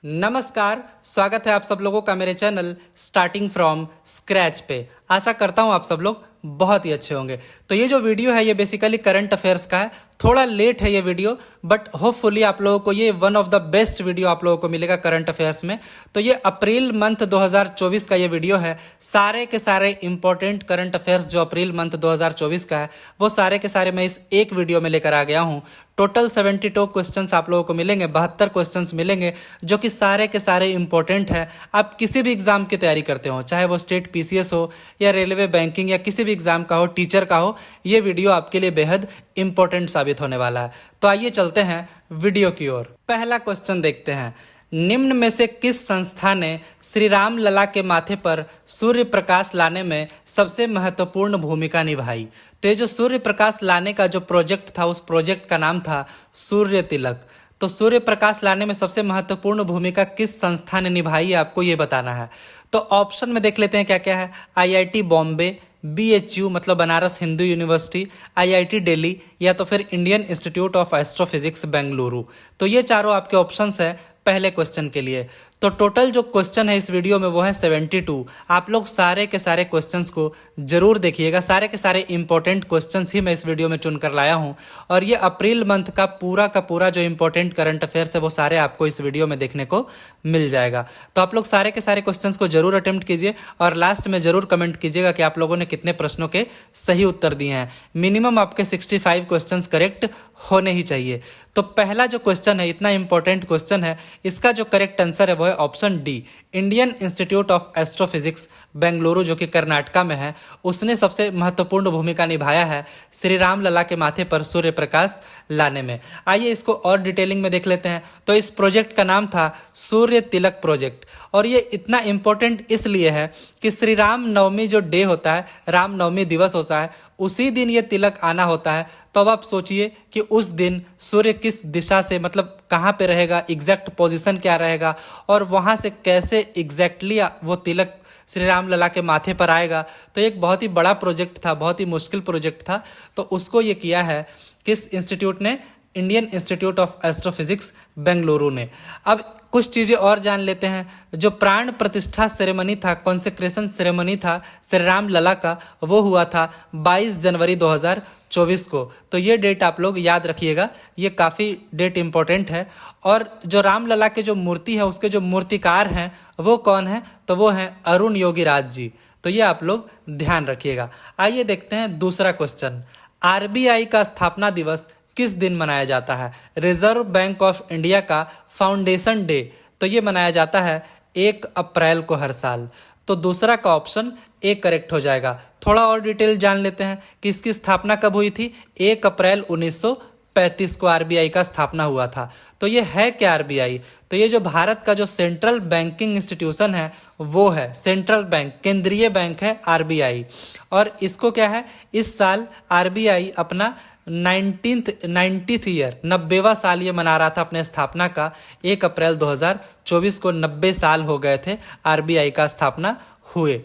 नमस्कार, स्वागत है आप सब लोगों का मेरे चैनल स्टार्टिंग फ्रॉम स्क्रैच पे। आशा करता हूँ आप सब लोग बहुत ही अच्छे होंगे। तो ये जो वीडियो है ये बेसिकली करंट अफेयर्स का है। थोड़ा लेट है ये वीडियो, बट होपफुली आप लोगों को ये one of the best video आप लोगों को मिलेगा करंट अफेयर्स में। तो ये अप्रैल मंथ 2024 का ये वीडियो है। सारे के सारे इंपॉर्टेंट करंट अफेयर्स जो अप्रैल मंथ 2024 का है वो सारे के सारे मैं इस एक वीडियो में लेकर आ गया हूँ। टोटल 72 क्वेश्चंस आप लोगों को मिलेंगे, 72 क्वेश्चंस मिलेंगे जो कि सारे के सारे इंपॉर्टेंट हैं। आप किसी भी एग्जाम की तैयारी करते हो, चाहे वो स्टेट पीसीएस हो या रेलवे बैंकिंग या किसी भी एग्जाम का हो, टीचर का हो, ये वीडियो आपके लिए बेहद इंपॉर्टेंट साबित होने वाला है। तो आइए चलते हैं वीडियो की ओर। पहला क्वेश्चन देखते हैं। निम्न में से किस संस्था ने श्री राम लला के माथे पर सूर्य प्रकाश लाने में सबसे महत्वपूर्ण भूमिका निभाई? तो ये जो सूर्य प्रकाश लाने का जो प्रोजेक्ट था, उस प्रोजेक्ट का नाम था सूर्य तिलक। तो सूर्य प्रकाश लाने में सबसे महत्वपूर्ण भूमिका किस संस्था ने निभाई है, आपको ये बताना है। तो ऑप्शन में देख लेते हैं क्या क्या है। आईआईटी बॉम्बे, बीएचयू मतलब बनारस हिंदू यूनिवर्सिटी, आईआईटी दिल्ली या तो फिर Indian institute of astrophysics Bengaluru. तो ये चारों आपके ऑप्शंस है पहले क्वेश्चन के लिए। तो टोटल जो क्वेश्चन है इस वीडियो में वो है 72। आप लोग सारे के सारे क्वेश्चंस को जरूर देखिएगा। सारे के सारे इंपॉर्टेंट क्वेश्चंस ही मैं इस वीडियो में चुनकर लाया हूं और ये अप्रैल मंथ का पूरा जो इंपॉर्टेंट करंट अफेयर्स है वो सारे आपको इस वीडियो में देखने को मिल जाएगा। तो आप लोग सारे के सारे क्वेश्चंस को जरूर अटेम्प्ट कीजिए और लास्ट में जरूर कमेंट कीजिएगा कि आप लोगों ने कितने प्रश्नों के सही उत्तर दिए हैं। मिनिमम आपके 65 क्वेश्चंस करेक्ट होने ही चाहिए। तो पहला जो क्वेश्चन है, इतना इंपॉर्टेंट क्वेश्चन है, इसका जो करेक्ट आंसर है वो है option D, Indian institute of astrophysics Bengaluru जो कि कर्नाटका में है। उसने सबसे महत्वपूर्ण भूमिका निभाया है श्री राम लला के माथे पर सूर्य प्रकाश लाने में। आइए इसको और डिटेलिंग में देख लेते हैं। तो इस प्रोजेक्ट का नाम था सूर्य तिलक प्रोजेक्ट और ये इतना इंपॉर्टेंट इसलिए है कि श्री राम नवमी जो डे होता है, राम नवमी दिवस होता है, उसी दिन ये तिलक आना होता है। तो अब आप सोचिए कि उस दिन सूर्य किस दिशा से, मतलब कहाँ पे रहेगा, एग्जैक्ट पोजीशन क्या रहेगा और वहाँ से कैसे एग्जैक्टली वो तिलक श्री राम लला के माथे पर आएगा। तो एक बहुत ही बड़ा प्रोजेक्ट था, बहुत ही मुश्किल प्रोजेक्ट था। तो उसको ये किया है किस इंस्टीट्यूट ने? Indian institute of astrophysics Bengaluru ने। अब कुछ चीज़ें और जान लेते हैं। जो प्राण प्रतिष्ठा सेरेमनी था, कॉन्सेक्रेशन सेरेमनी था श्री राम लला का, वो हुआ था 22 जनवरी 2024 को। तो ये डेट आप लोग याद रखिएगा, ये काफ़ी डेट इंपॉर्टेंट है। और जो राम लला के जो मूर्ति है, उसके जो मूर्तिकार हैं वो कौन है? तो वो हैं अरुण योगीराज जी। तो ये आप लोग ध्यान रखिएगा। आइए देखते हैं दूसरा क्वेश्चन। आरबीआई का स्थापना दिवस किस दिन मनाया जाता है? रिजर्व बैंक ऑफ इंडिया का फाउंडेशन डे। तो ये मनाया जाता है 1 अप्रैल को हर साल। तो दूसरा का ऑप्शन ए करेक्ट हो जाएगा। थोड़ा और डिटेल जान लेते हैं कि इसकी स्थापना कब हुई थी। 1 अप्रैल 1935 को आरबीआई का स्थापना हुआ था। तो ये है क्या आरबीआई? तो ये जो भारत का जो सेंट्रल बैंकिंग इंस्टीट्यूशन है वो है सेंट्रल बैंक, केंद्रीय बैंक है आरबीआई। और इसको क्या है, इस साल आरबीआई अपना 90th ईयर, 90वां साल ये मना रहा था अपने स्थापना का। 1 अप्रैल 2024 को 90 साल हो गए थे आरबीआई का स्थापना हुए।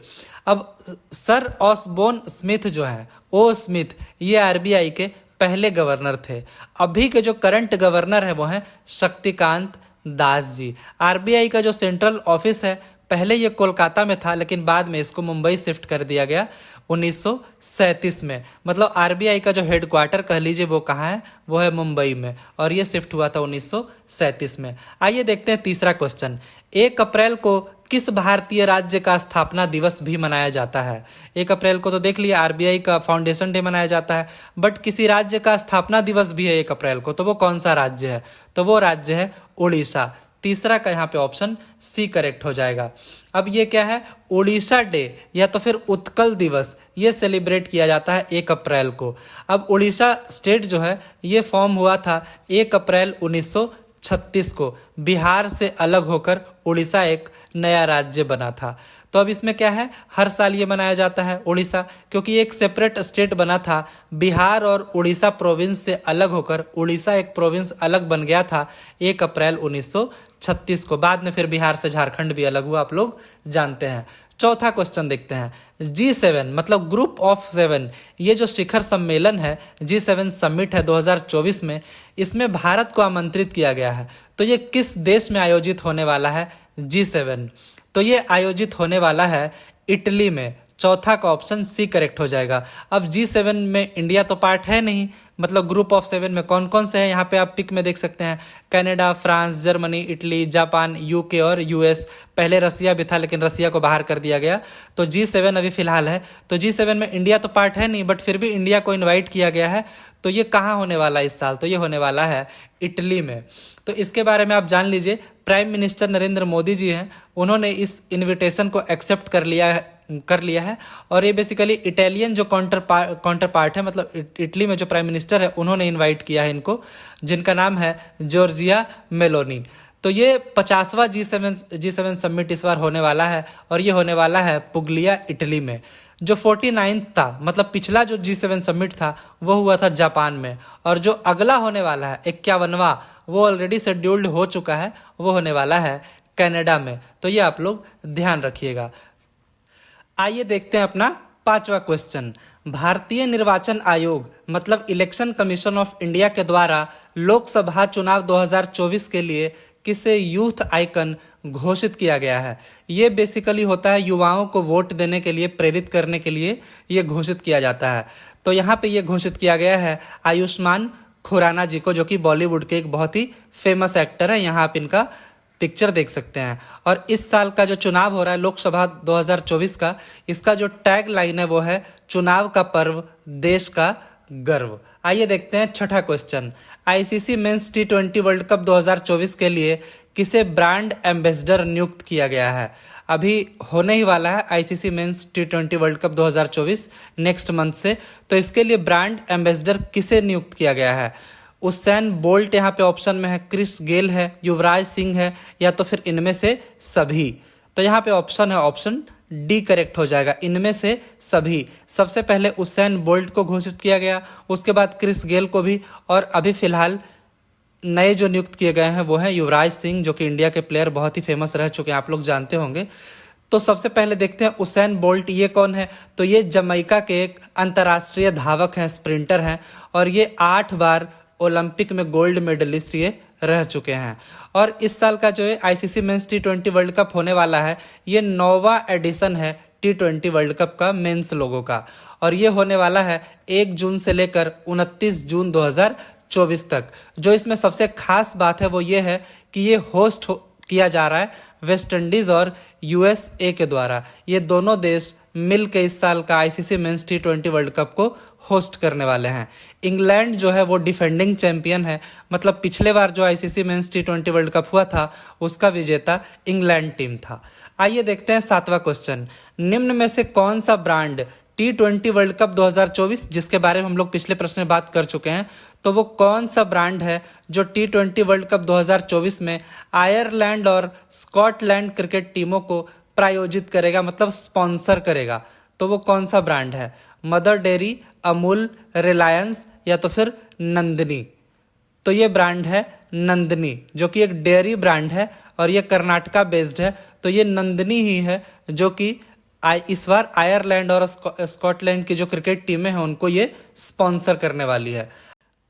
अब सर ऑसबोर्न स्मिथ जो है, ओ स्मिथ, ये आरबीआई के पहले गवर्नर थे। अभी के जो करंट गवर्नर है वो हैं शक्तिकांत दास जी। आरबीआई का जो सेंट्रल ऑफिस है पहले ये कोलकाता में था, लेकिन बाद में इसको मुंबई शिफ्ट कर दिया गया 1937 में। मतलब आरबीआई का जो हेडक्वार्टर कह लीजिए वो कहाँ है, वो है मुंबई में, और ये शिफ्ट हुआ था 1937 में। आइए देखते हैं तीसरा क्वेश्चन। 1 अप्रैल को किस भारतीय राज्य का स्थापना दिवस भी मनाया जाता है? 1 अप्रैल को तो देख लिया आरबीआई का फाउंडेशन डे मनाया जाता है, बट किसी राज्य का स्थापना दिवस भी है 1 अप्रैल को। तो वो कौन सा राज्य है? तो वो राज्य है उड़ीसा। तीसरा का यहाँ पे ऑप्शन सी करेक्ट हो जाएगा। अब ये क्या है? उड़ीसा डे या तो फिर उत्कल दिवस, ये सेलिब्रेट किया जाता है 1 अप्रैल को। अब उड़ीसा स्टेट जो है ये फॉर्म हुआ था 1 अप्रैल 1936 को। बिहार से अलग होकर उड़ीसा एक नया राज्य बना था। तो अब इसमें क्या है, हर साल ये मनाया जाता है उड़ीसा, क्योंकि एक सेपरेट स्टेट बना था। बिहार और उड़ीसा प्रोविंस से अलग होकर उड़ीसा एक प्रोविंस अलग बन गया था 1 अप्रैल 1936 को। बाद में फिर बिहार से झारखंड भी अलग हुआ, आप लोग जानते हैं। चौथा क्वेश्चन देखते हैं, G7 मतलब ग्रुप ऑफ 7, ये जो शिखर सम्मेलन है, G7 समिट है 2024 में, इसमें भारत को आमंत्रित किया गया है। तो ये किस देश में आयोजित होने वाला है G7? तो ये आयोजित होने वाला है इटली में। चौथा का ऑप्शन सी करेक्ट हो जाएगा। अब G7 में इंडिया तो पार्ट है नहीं, मतलब ग्रुप ऑफ 7 में कौन कौन से हैं यहाँ पे आप पिक में देख सकते हैं, Canada, France, Germany, Italy, Japan, UK और यूएस। पहले रसिया भी था लेकिन रसिया को बाहर कर दिया गया, तो G7 अभी फिलहाल है। तो G7 में इंडिया तो पार्ट है नहीं, बट फिर भी इंडिया को इन्वाइट किया गया है। तो ये कहाँ होने वाला है इस साल? तो ये होने वाला है इटली में। तो इसके बारे में आप जान लीजिए, प्राइम मिनिस्टर नरेंद्र मोदी जी हैं, उन्होंने इस इन्विटेशन को एक्सेप्ट कर लिया है। और ये बेसिकली इटालियन जो काउंटर पार्ट है, मतलब इटली में जो प्राइम मिनिस्टर है, उन्होंने इनवाइट किया है इनको, जिनका नाम है जॉर्जिया मेलोनी। तो ये 50वां G7 समिट इस बार होने वाला है, और ये होने वाला है पुगलिया, इटली में। जो 49 था, मतलब पिछला जो G7 समिट था वो हुआ था जापान में, और जो अगला होने वाला है 51वां, वो ऑलरेडी शेड्यूल्ड हो चुका है, वो होने वाला है कनाडा में। तो ये आप लोग ध्यान रखिएगा। आइए देखते हैं अपना 5वां क्वेश्चन। भारतीय निर्वाचन आयोग मतलब इलेक्शन कमीशन ऑफ इंडिया के द्वारा लोकसभा चुनाव 2024 के लिए किसे यूथ आइकन घोषित किया गया है? ये बेसिकली होता है युवाओं को वोट देने के लिए, प्रेरित करने के लिए ये घोषित किया जाता है। तो यहाँ पे ये घोषित किया गया है आयुष्मान खुराना जी को, जो कि बॉलीवुड के एक बहुत ही फेमस एक्टर है। यहाँ आप इनका पिक्चर देख सकते हैं। और इस साल का जो चुनाव हो रहा है लोकसभा 2024 का, इसका जो टैग लाइन है वो है चुनाव का पर्व, देश का गर्व। आइए देखते हैं 6ठा question. ICC men's T20 world cup 2024 के लिए किसे ब्रांड एम्बेसडर नियुक्त किया गया है? अभी होने ही वाला है ICC men's T20 world cup 2024 next month से। तो इसके लिए ब्रांड एम्बेसडर किसे नियुक्त किया गया है? उसेन बोल्ट यहाँ पे ऑप्शन में है, क्रिस गेल है, युवराज सिंह है, या तो फिर इनमें से सभी। तो यहाँ पे ऑप्शन है, ऑप्शन डी करेक्ट हो जाएगा, इनमें से सभी। सबसे पहले उसेन बोल्ट को घोषित किया गया, उसके बाद क्रिस गेल को भी, और अभी फिलहाल नए जो नियुक्त किए गए हैं वो हैं युवराज सिंह, जो कि इंडिया के प्लेयर बहुत ही फेमस रह चुके हैं, आप लोग जानते होंगे। तो सबसे पहले देखते हैं उसेन बोल्ट, ये कौन है? तो ये जमैका के एक अंतर्राष्ट्रीय धावक हैं, स्प्रिंटर हैं, और ये 8 बार ओलंपिक में गोल्ड मेडलिस्ट ये रह चुके हैं। और इस साल का जो है ICC men's T20 world cup होने वाला है, ये 9वां एडिशन है T20 वर्ल्ड कप का मेंस लोगों का, और ये होने वाला है 1 जून से लेकर 29 जून 2024 तक। जो इसमें सबसे खास बात है वो ये है कि ये होस्ट किया जा रहा है वेस्ट इंडीज और यूएसए के द्वारा। ये दोनों देश मिल के इस साल का ICC men's T20 world cup को होस्ट करने वाले हैं। इंग्लैंड जो है वो डिफेंडिंग चैंपियन है, मतलब पिछले बार जो ICC men's T20 world cup हुआ था उसका विजेता इंग्लैंड टीम था। आइए देखते हैं 7वां क्वेश्चन। निम्न में से कौन सा ब्रांड T20 वर्ल्ड कप 2024, जिसके बारे में हम लोग पिछले प्रश्न में बात कर चुके हैं, तो वो कौन सा ब्रांड है जो T20 वर्ल्ड कप 2024 में आयरलैंड और स्कॉटलैंड क्रिकेट टीमों को प्रायोजित करेगा, मतलब स्पॉन्सर करेगा? तो वो कौन सा ब्रांड है? मदर डेयरी, अमूल, रिलायंस, या तो फिर नंदिनी? तो ये ब्रांड है नंदिनी, जो कि एक डेयरी ब्रांड है और ये कर्नाटका बेस्ड है। तो ये नंदिनी ही है जो कि इस बार आयरलैंड और स्कॉटलैंड की जो क्रिकेट टीमें हैं उनको ये स्पॉन्सर करने वाली है।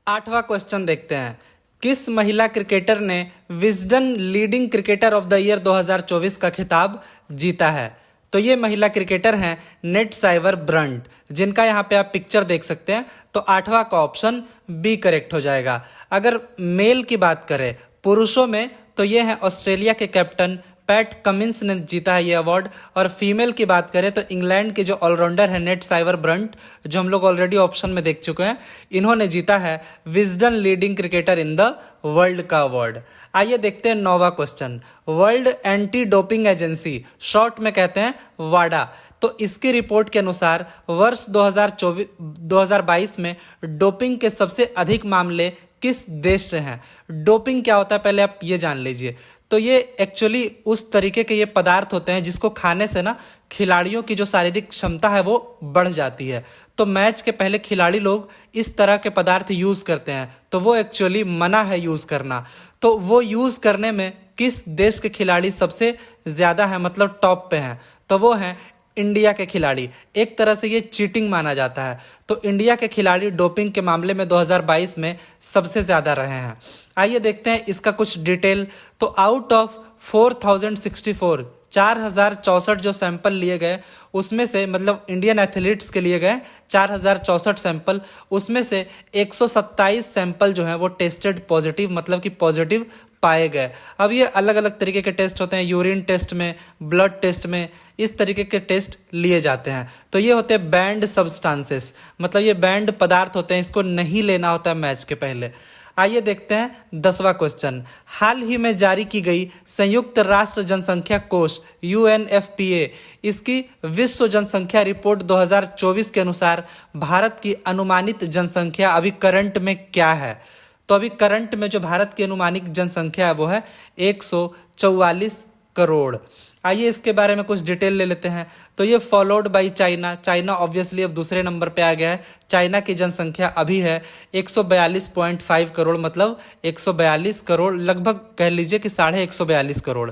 8वां क्वेश्चन देखते हैं। किस महिला क्रिकेटर ने Wisden leading cricketer of the year 2024 का खिताब जीता है? तो ये महिला क्रिकेटर हैं नेट साइवर ब्रंट, जिनका यहाँ पे आप पिक्चर देख सकते हैं। तो 8वां का ऑप्शन बी करेक्ट हो जाएगा। अगर मेल की बात करें पुरुषों में, तो ये हैं ऑस्ट्रेलिया के कैप्टन पैट कमिंस ने जीता है ये अवार्ड। और फीमेल की बात करें तो इंग्लैंड के जो ऑलराउंडर है नेट साइवर ब्रंट, जो हम लोग ऑलरेडी ऑप्शन में देख चुके हैं, इन्होंने जीता है Wisden leading cricketer in the world का अवार्ड। आइए देखते हैं 9वां question. World anti doping agency, short में कहते हैं वाडा, तो इसकी रिपोर्ट के अनुसार वर्ष 2022 में डोपिंग के सबसे अधिक मामले किस देश से हैं? डोपिंग क्या होता है पहले आप ये जान लीजिए। तो ये एक्चुअली उस तरीके के ये पदार्थ होते हैं जिसको खाने से ना खिलाड़ियों की जो शारीरिक क्षमता है वो बढ़ जाती है। तो मैच के पहले खिलाड़ी लोग इस तरह के पदार्थ यूज़ करते हैं, तो वो एक्चुअली मना है यूज़ करना। तो वो यूज़ करने में किस देश के खिलाड़ी सबसे ज़्यादा हैं, मतलब टॉप पे हैं, तो वो हैं इंडिया के खिलाड़ी। एक तरह से ये चीटिंग माना जाता है। तो इंडिया के खिलाड़ी डोपिंग के मामले में 2022 में सबसे ज़्यादा रहे हैं। आइए देखते हैं इसका कुछ डिटेल। तो आउट ऑफ 4064 4064 जो सैंपल लिए गए, उसमें से मतलब इंडियन एथलीट्स के लिए गए 4064 सैंपल, उसमें से 127 सैंपल जो हैं वो टेस्टेड पॉजिटिव, मतलब कि पॉजिटिव पाए गए। अब ये अलग अलग तरीके के टेस्ट होते हैं, यूरिन टेस्ट में, ब्लड टेस्ट में, इस तरीके के टेस्ट लिए जाते हैं। तो ये होते हैं बैंड सब्सटेंसेस, मतलब ये बैंड पदार्थ होते हैं, इसको नहीं लेना होता है मैच के पहले। आइए देखते हैं 10वां क्वेश्चन। हाल ही में जारी की गई संयुक्त राष्ट्र जनसंख्या कोष UNFPA, इसकी विश्व जनसंख्या रिपोर्ट 2024 के अनुसार भारत की अनुमानित जनसंख्या अभी करंट में क्या है? तो अभी करंट में जो भारत की अनुमानित जनसंख्या है वो है 144 करोड़। आइए इसके बारे में कुछ डिटेल ले लेते हैं। तो ये followed by China. China obviously अब दूसरे नंबर पे आ गया है। चाइना की जनसंख्या अभी है 142.5 करोड़, मतलब 142 करोड़, लगभग कह लीजिए कि 142 करोड़।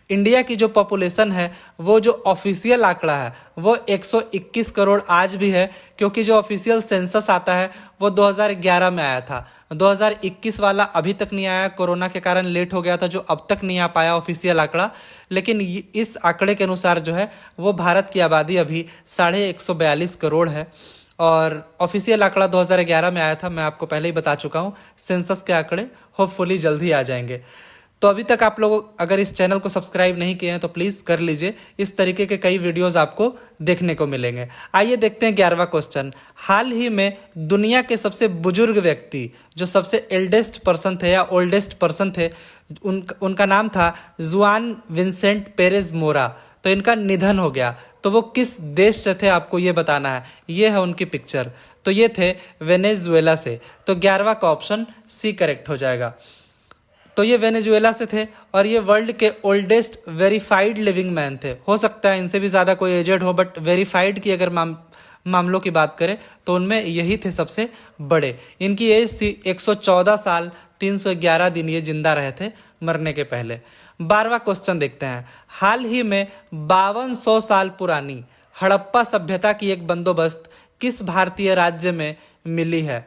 इंडिया की जो पॉपुलेशन है, वो जो ऑफिशियल आंकड़ा है वो 121 करोड़ आज भी है, क्योंकि जो ऑफिशियल सेंसस आता है वो 2011 में आया था। 2021 वाला अभी तक नहीं आया, कोरोना के कारण लेट हो गया था, जो अब तक नहीं आ पाया ऑफिशियल आंकड़ा। लेकिन इस आंकड़े के अनुसार जो है वो भारत की आबादी अभी 142 करोड़ है। और ऑफिशियल आंकड़ा 2011 में आया था, मैं आपको पहले ही बता चुका हूँ। सेंसस के आंकड़े होपफुली जल्द ही आ जाएंगे। तो अभी तक आप लोग अगर इस चैनल को सब्सक्राइब नहीं किए हैं तो प्लीज़ कर लीजिए, इस तरीके के कई वीडियोस आपको देखने को मिलेंगे। आइए देखते हैं 11वां क्वेश्चन। हाल ही में दुनिया के सबसे बुजुर्ग व्यक्ति, जो सबसे एल्डेस्ट पर्सन थे या ओल्डेस्ट पर्सन थे, उनका नाम था जुआन विंसेंट पेरेज मोरा। तो इनका निधन हो गया। तो वो किस देश से थे आपको ये बताना है। ये है उनकी पिक्चर। तो ये थे वेनेजुएला से। तो 11वां का ऑप्शन सी करेक्ट हो जाएगा। तो ये वेनेजुएला से थे और ये वर्ल्ड के ओल्डेस्ट वेरीफाइड लिविंग मैन थे। हो सकता है इनसे भी ज़्यादा कोई एजेड हो, बट वेरीफाइड की अगर मामलों की बात करें तो उनमें यही थे सबसे बड़े। इनकी एज थी 114 साल 311 दिन, ये जिंदा रहे थे मरने के पहले। 12वां क्वेश्चन देखते हैं। हाल ही में 5200 साल पुरानी हड़प्पा सभ्यता की एक बंदोबस्त किस भारतीय राज्य में मिली है?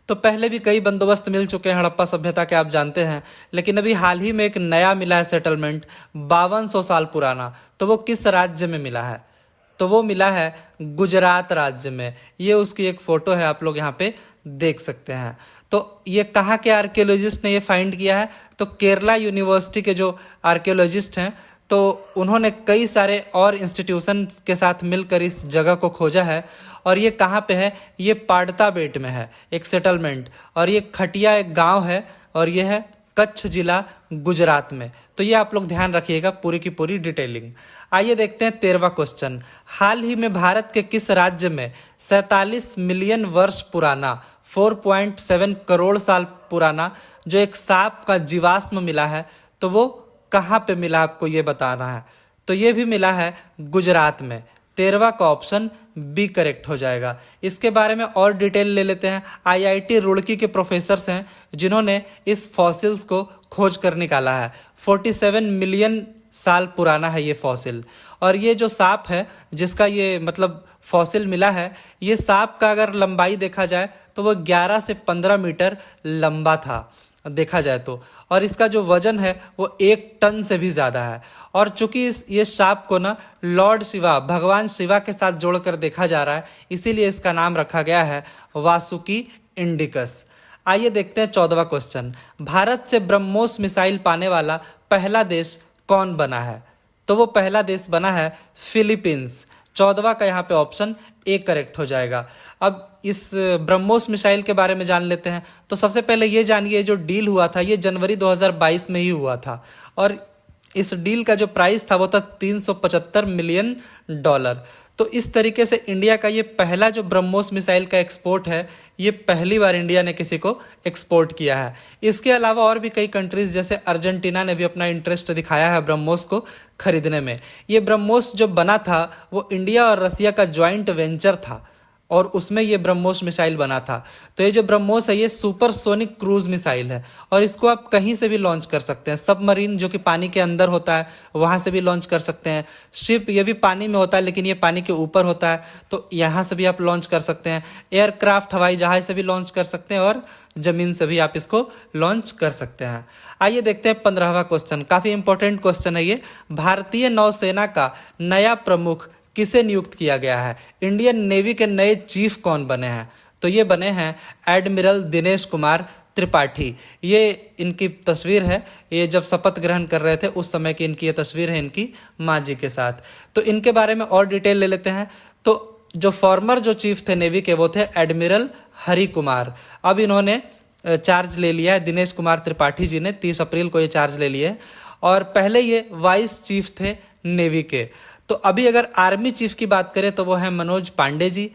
तो पहले भी कई बंदोबस्त मिल चुके हैं हड़प्पा सभ्यता के, आप जानते हैं, लेकिन अभी हाल ही में एक नया मिला है सेटलमेंट 5200 साल पुराना। तो वो किस राज्य में मिला है? तो वो मिला है गुजरात राज्य में। ये उसकी एक फोटो है, आप लोग यहाँ पे देख सकते हैं। तो ये कहाँ के आर्कियोलॉजिस्ट ने ये फाइंड किया है? तो केरला यूनिवर्सिटी के जो आर्कियोलॉजिस्ट हैं, तो उन्होंने कई सारे और इंस्टीट्यूशन के साथ मिलकर इस जगह को खोजा है। और ये कहाँ पे है? ये पाड़ता बेट में है एक सेटलमेंट, और ये खटिया एक गांव है, और ये है कच्छ जिला गुजरात में। तो ये आप लोग ध्यान रखिएगा, पूरी की पूरी डिटेलिंग। आइए देखते हैं 13वां क्वेश्चन। हाल ही में भारत के किस राज्य में 47 मिलियन वर्ष पुराना 4.7 करोड़ साल पुराना जो एक सांप का जीवाश्म मिला है, तो वो कहाँ पे मिला आपको ये बताना है। तो ये भी मिला है गुजरात में। 13वां का ऑप्शन बी करेक्ट हो जाएगा। इसके बारे में और डिटेल ले लेते हैं। IIT रुड़की के प्रोफेसर्स हैं जिन्होंने इस फॉसिल्स को खोज कर निकाला है। 47 मिलियन साल पुराना है ये फॉसिल। और ये जो सांप है जिसका ये मतलब फॉसिल मिला है, ये सांप का अगर लंबाई देखा जाए तो वो 11 से 15 मीटर लंबा था देखा जाए तो। और इसका जो वजन है वो 1 टन से भी ज़्यादा है। और चूंकि ये सांप को ना लॉर्ड शिवा, भगवान शिवा के साथ जोड़कर देखा जा रहा है, इसीलिए इसका नाम रखा गया है वासुकी इंडिकस। आइए देखते हैं 14वां क्वेश्चन। भारत से ब्रह्मोस मिसाइल पाने वाला पहला देश कौन बना है? तो वो पहला देश बना है फिलीपींस। 14वां का यहाँ पे ऑप्शन ए करेक्ट हो जाएगा। अब इस ब्रह्मोस मिसाइल के बारे में जान लेते हैं। तो सबसे पहले ये जानिए, जो डील हुआ था ये जनवरी 2022 में ही हुआ था, और इस डील का जो प्राइस था वो था $375 मिलियन। तो इस तरीके से इंडिया का ये पहला जो ब्रह्मोस मिसाइल का एक्सपोर्ट है, ये पहली बार इंडिया ने किसी को एक्सपोर्ट किया है। इसके अलावा और भी कई कंट्रीज जैसे अर्जेंटीना ने भी अपना इंटरेस्ट दिखाया है ब्रह्मोस को खरीदने में। ये ब्रह्मोस जो बना था वो इंडिया और रसिया का ज्वाइंट वेंचर था। और उसमें ये ब्रह्मोस मिसाइल बना था। तो ये जो ब्रह्मोस है ये सुपरसोनिक क्रूज मिसाइल है और इसको आप कहीं से भी लॉन्च कर सकते हैं। सबमरीन जो कि पानी के अंदर होता है वहाँ से भी लॉन्च कर सकते हैं। शिप ये भी पानी में होता है लेकिन ये पानी के ऊपर होता है तो यहाँ से भी आप लॉन्च कर सकते हैं। एयरक्राफ्ट हवाई जहाज से भी लॉन्च कर सकते हैं और जमीन से भी आप इसको लॉन्च कर सकते हैं। आइए देखते हैं 15वां क्वेश्चन। काफ़ी इंपॉर्टेंट क्वेश्चन है ये। भारतीय नौसेना का नया प्रमुख किसे नियुक्त किया गया है? इंडियन नेवी के नए चीफ कौन बने हैं? तो ये बने हैं एडमिरल दिनेश कुमार त्रिपाठी। ये इनकी तस्वीर है, ये जब शपथ ग्रहण कर रहे थे उस समय की इनकी ये तस्वीर है इनकी माँ जी के साथ। तो इनके बारे में और डिटेल ले लेते हैं। तो जो फॉर्मर जो चीफ थे नेवी के वो थे एडमिरल हरि कुमार। अब इन्होंने चार्ज ले लिया है, दिनेश कुमार त्रिपाठी जी ने 30 अप्रैल को ये चार्ज ले लिए और पहले ये वाइस चीफ थे नेवी के। तो अभी अगर आर्मी चीफ की बात करें तो वो है मनोज पांडे जी।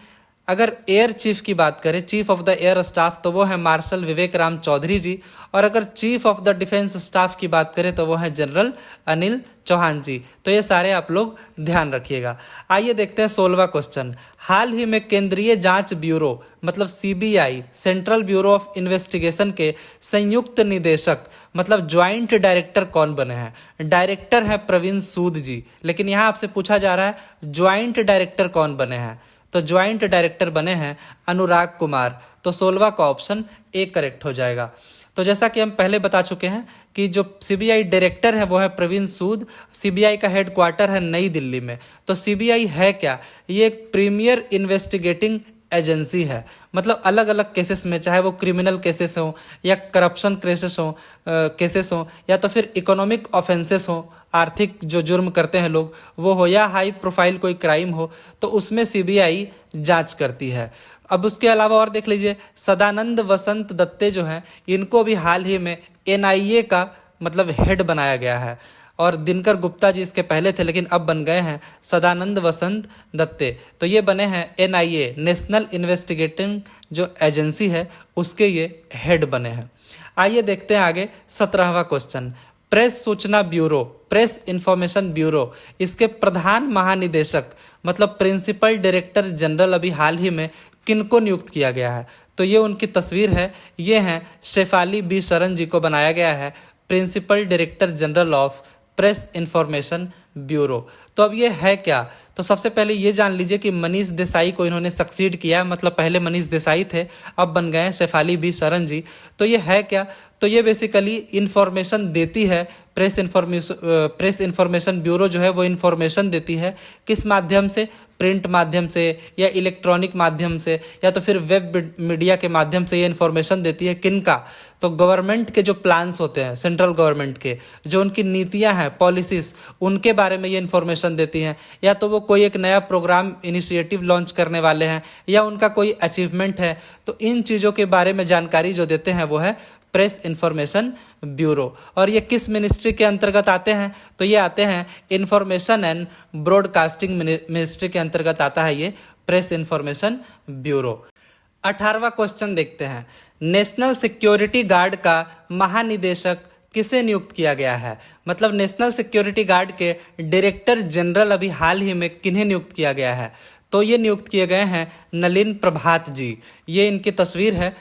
अगर एयर चीफ की बात करें, chief of the air staff, तो वो है मार्शल विवेक राम चौधरी जी। और अगर chief of the defence staff की बात करें तो वो है जनरल अनिल चौहान जी। तो ये सारे आप लोग ध्यान रखिएगा। आइए देखते हैं 16वां क्वेश्चन। हाल ही में केंद्रीय जांच ब्यूरो मतलब CBI, central bureau of investigation के संयुक्त निदेशक मतलब ज्वाइंट डायरेक्टर कौन बने हैं? डायरेक्टर है प्रवीण सूद जी, लेकिन यहाँ आपसे पूछा जा रहा है ज्वाइंट डायरेक्टर कौन बने हैं? तो ज्वाइंट डायरेक्टर बने हैं अनुराग कुमार। तो 16वां का ऑप्शन ए करेक्ट हो जाएगा। तो जैसा कि हम पहले बता चुके हैं कि जो सीबीआई डायरेक्टर है वो है प्रवीण सूद। सीबीआई का हेडक्वार्टर है नई दिल्ली में। तो सीबीआई है क्या? ये एक प्रीमियर इन्वेस्टिगेटिंग एजेंसी है। मतलब अलग अलग केसेस में, चाहे वो क्रिमिनल केसेस हों या करप्शन केसेस हों या तो फिर इकोनॉमिक ऑफेंसेस हों, आर्थिक जो जुर्म करते हैं लोग वो हो, या हाई प्रोफाइल कोई क्राइम हो, तो उसमें सीबीआई जांच करती है। अब उसके अलावा और देख लीजिए, सदानंद वसंत दत्ते जो हैं इनको भी हाल ही में एनआईए का मतलब हेड बनाया गया है और दिनकर गुप्ता जी इसके पहले थे लेकिन अब बन गए हैं सदानंद वसंत दत्ते। तो ये बने हैं एनआईए, नेशनल इन्वेस्टिगेटिंग जो एजेंसी है उसके ये हेड बने हैं। आइए देखते हैं आगे 17वां क्वेश्चन। प्रेस सूचना ब्यूरो, प्रेस इंफॉर्मेशन ब्यूरो, इसके प्रधान महानिदेशक मतलब प्रिंसिपल डायरेक्टर जनरल अभी हाल ही में किनको नियुक्त किया गया है? तो ये उनकी तस्वीर है, ये हैं शेफाली बी शरण जी को बनाया गया है principal director general of press information bureau. तो अब ये है क्या? तो सबसे पहले ये जान लीजिए कि मनीष देसाई को इन्होंने सक्सीड किया, मतलब पहले मनीष देसाई थे अब बन गए हैं शेफाली बी शरण जी। तो ये है क्या? तो ये बेसिकली इंफॉर्मेशन देती है, प्रेस इंफॉर्मेशन ब्यूरो जो है वो इंफॉर्मेशन देती है। किस माध्यम से? प्रिंट माध्यम से या इलेक्ट्रॉनिक माध्यम से या तो फिर वेब मीडिया के माध्यम से ये इन्फॉर्मेशन देती है। किनका? तो गवर्नमेंट के जो प्लान्स होते हैं, सेंट्रल गवर्नमेंट के जो उनकी नीतियां हैं, पॉलिसीज, उनके बारे में ये इन्फॉर्मेशन देती हैं। या तो वो कोई एक नया प्रोग्राम इनिशिएटिव लॉन्च करने वाले हैं या उनका कोई अचीवमेंट है, तो इन चीज़ों के बारे में जानकारी जो देते हैं वो है प्रेस इंफॉर्मेशन ब्यूरो। और ये किस मिनिस्ट्री के अंतर्गत आते हैं? तो ये आते हैं इंफॉर्मेशन एंड ब्रॉडकास्टिंग मिनिस्ट्री के अंतर्गत आता है ये प्रेस इंफॉर्मेशन ब्यूरो। 18वां क्वेश्चन देखते हैं। नेशनल सिक्योरिटी गार्ड का महानिदेशक किसे नियुक्त किया गया है? मतलब नेशनल सिक्योरिटी गार्ड के डायरेक्टर जनरल अभी हाल ही में किन्हें नियुक्त किया गया है? तो ये नियुक्त किए गए हैं नलिन प्रभात जी। ये इनकी तस्वीर है,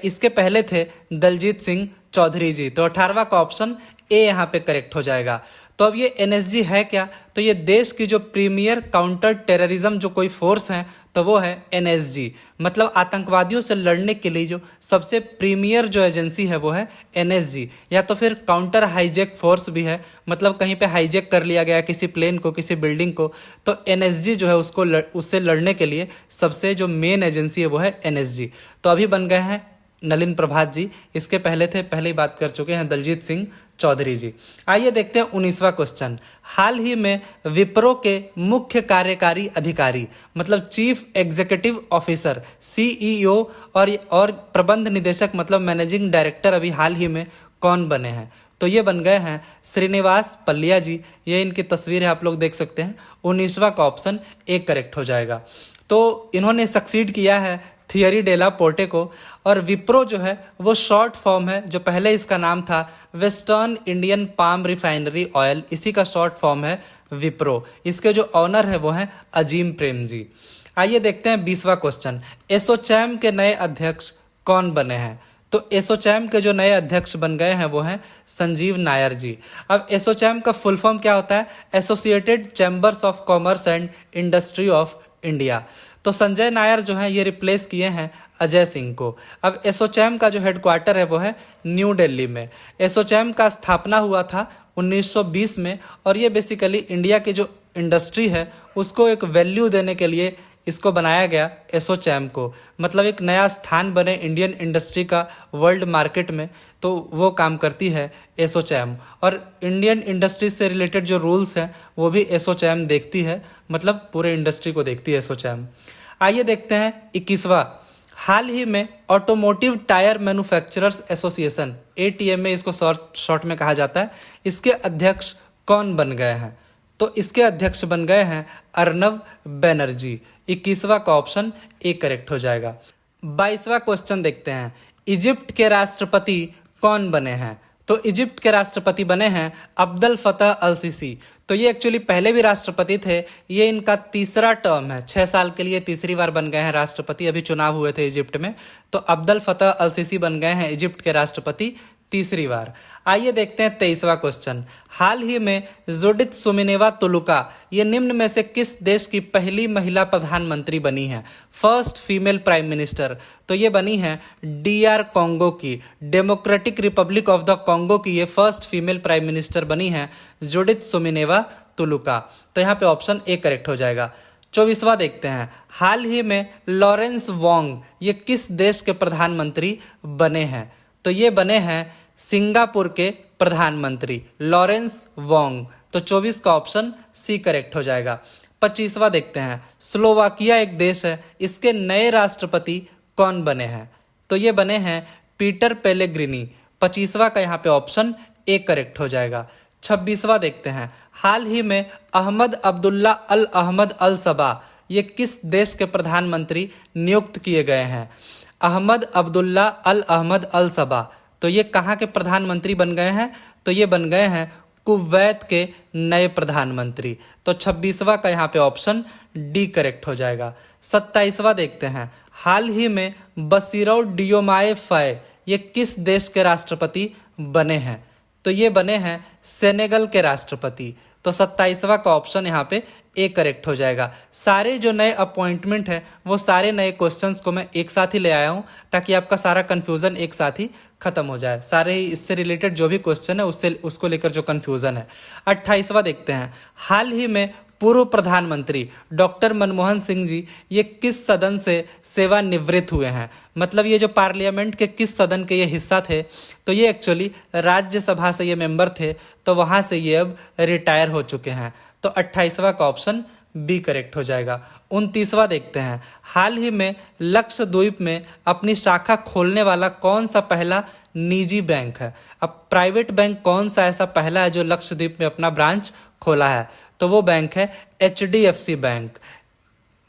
इसके पहले थे दलजीत सिंह चौधरी जी। तो 18वां का ऑप्शन ए यहाँ पे करेक्ट हो जाएगा। तो अब ये एनएसजी है क्या? तो ये देश की जो प्रीमियर काउंटर टेररिज्म जो कोई फोर्स है तो वो है एनएसजी। मतलब आतंकवादियों से लड़ने के लिए जो सबसे प्रीमियर जो एजेंसी है वो है एनएसजी। या तो फिर काउंटर हाईजैक फोर्स भी है, मतलब कहीं पे हाईजैक कर लिया गया किसी प्लेन को, किसी बिल्डिंग को, तो एनएसजी जो है उससे लड़ने के लिए सबसे जो मेन एजेंसी है वो है एनएसजी। तो अभी बन गए हैं नलिन प्रभात जी। इसके पहले थे, पहले ही बात कर चुके हैं, दलजीत सिंह चौधरी जी। आइए देखते हैं 19वां क्वेश्चन। हाल ही में विप्रो के मुख्य कार्यकारी अधिकारी मतलब चीफ एग्जीक्यूटिव ऑफिसर सीईओ और प्रबंध निदेशक मतलब मैनेजिंग डायरेक्टर अभी हाल ही में कौन बने हैं? तो ये बन गए हैं श्रीनिवास पल्लिया जी। ये इनकी तस्वीर है, आप लोग देख सकते हैं। 19वां का ऑप्शन ए करेक्ट हो जाएगा। तो इन्होंने सक्सीड किया है थियरी डेला पोर्टे को। और विप्रो जो है वो शॉर्ट फॉर्म है, जो पहले इसका नाम था western Indian palm refinery oil, इसी का शॉर्ट फॉर्म है विप्रो। इसके जो ऑनर है वो हैं अजीम प्रेम जी। आइए देखते हैं 20वां क्वेश्चन, एसोचैम के नए अध्यक्ष कौन बने हैं। तो एसोचैम के जो नए अध्यक्ष बन गए हैं वो हैं संजीव नायर जी। अब एसोचैम का फुल फॉर्म क्या होता है, associated chambers of commerce and industry of India. तो संजय नायर जो हैं ये रिप्लेस किए हैं अजय सिंह को। अब एसोचैम का जो हेडक्वार्टर है वो है न्यू दिल्ली में। एसोचैम का स्थापना हुआ था 1920 में और ये बेसिकली इंडिया की जो इंडस्ट्री है उसको एक वैल्यू देने के लिए इसको बनाया गया एसोचैम को, मतलब एक नया स्थान बने इंडियन इंडस्ट्री का वर्ल्ड मार्केट में, तो वो काम करती है एसोचैम। और इंडियन इंडस्ट्री से रिलेटेड जो रूल्स हैं वो भी एसोचैम देखती है, मतलब पूरे इंडस्ट्री को देखती है एसोचैम। आइए देखते हैं 21वां, हाल ही में automotive tyre manufacturers association, ATMA इसको शॉर्ट में कहा जाता है, इसके अध्यक्ष कौन बन गए हैं। तो इसके अध्यक्ष बन गए हैं अर्नब बैनर्जी। 21वां का ऑप्शन ए करेक्ट हो जाएगा। 22वां क्वेश्चन देखते हैं, इजिप्ट के राष्ट्रपति कौन बने हैं। तो इजिप्ट के राष्ट्रपति बने हैं अब्दुल फतह अल सीसी। तो ये एक्चुअली पहले भी राष्ट्रपति थे, ये इनका तीसरा टर्म है, 6 साल के लिए तीसरी बार बन गए हैं राष्ट्रपति। अभी चुनाव हुए थे इजिप्ट में, तो अब्दुल फतह अल सीसी बन गए हैं इजिप्ट के राष्ट्रपति तीसरी बार। आइए देखते हैं 23वां क्वेश्चन, हाल ही में जुडिथ सुमिनेवा तुलुका ये निम्न में से किस देश की पहली महिला प्रधानमंत्री बनी है, फर्स्ट फीमेल प्राइम मिनिस्टर। तो ये बनी है DR कॉन्गो की, democratic Republic of the Congo की ये फर्स्ट फीमेल प्राइम मिनिस्टर बनी है जुडिथ सुमिनेवा तुलुका। तो यहाँ पे ऑप्शन ए करेक्ट हो जाएगा। 24वां देखते हैं, हाल ही में लॉरेंस वोंग ये किस देश के प्रधानमंत्री बने हैं। तो ये बने हैं सिंगापुर के प्रधानमंत्री लॉरेंस वोंग। तो 24 का ऑप्शन सी करेक्ट हो जाएगा। 25वां देखते हैं, स्लोवाकिया एक देश है, इसके नए राष्ट्रपति कौन बने हैं। तो ये बने हैं पीटर पेलेग्रिनी। 25वां का यहाँ पे ऑप्शन ए करेक्ट हो जाएगा। 26वां देखते हैं, हाल ही में अहमद अब्दुल्ला अल अहमद अल सबा ये किस देश के प्रधानमंत्री नियुक्त किए गए हैं। अहमद अब्दुल्ला अल अहमद अल सबा, तो ये कहाँ के प्रधानमंत्री बन गए हैं। तो ये बन गए हैं कुवैत के नए प्रधानमंत्री। तो 26वां का यहाँ पे ऑप्शन डी करेक्ट हो जाएगा। 27वां देखते हैं, हाल ही में बसीरो डियोमाए फाय ये किस देश के राष्ट्रपति बने हैं। तो ये बने हैं सेनेगल के राष्ट्रपति। तो 27वां का ऑप्शन यहाँ पे ए करेक्ट हो जाएगा। सारे जो नए अपॉइंटमेंट है वो सारे नए क्वेश्चंस को मैं एक साथ ही ले आया हूँ ताकि आपका सारा कंफ्यूजन एक साथ ही खत्म हो जाए। सारे ही इससे रिलेटेड जो भी क्वेश्चन है उसको लेकर जो कंफ्यूजन है। 28वां देखते हैं, हाल ही में पूर्व प्रधानमंत्री डॉक्टर मनमोहन सिंह जी ये किस सदन से सेवानिवृत्त हुए हैं, मतलब ये जो पार्लियामेंट के किस सदन के ये हिस्सा थे। तो ये एक्चुअली राज्यसभा से ये मेंबर थे, तो वहाँ से ये अब रिटायर हो चुके हैं। तो 28वां का ऑप्शन बी करेक्ट हो जाएगा। 29वां देखते हैं, हाल ही में लक्षद्वीप में अपनी शाखा खोलने वाला कौन सा पहला निजी बैंक है। अब प्राइवेट बैंक कौन सा ऐसा पहला है जो लक्षद्वीप में अपना ब्रांच खोला है। तो वो बैंक है HDFC बैंक।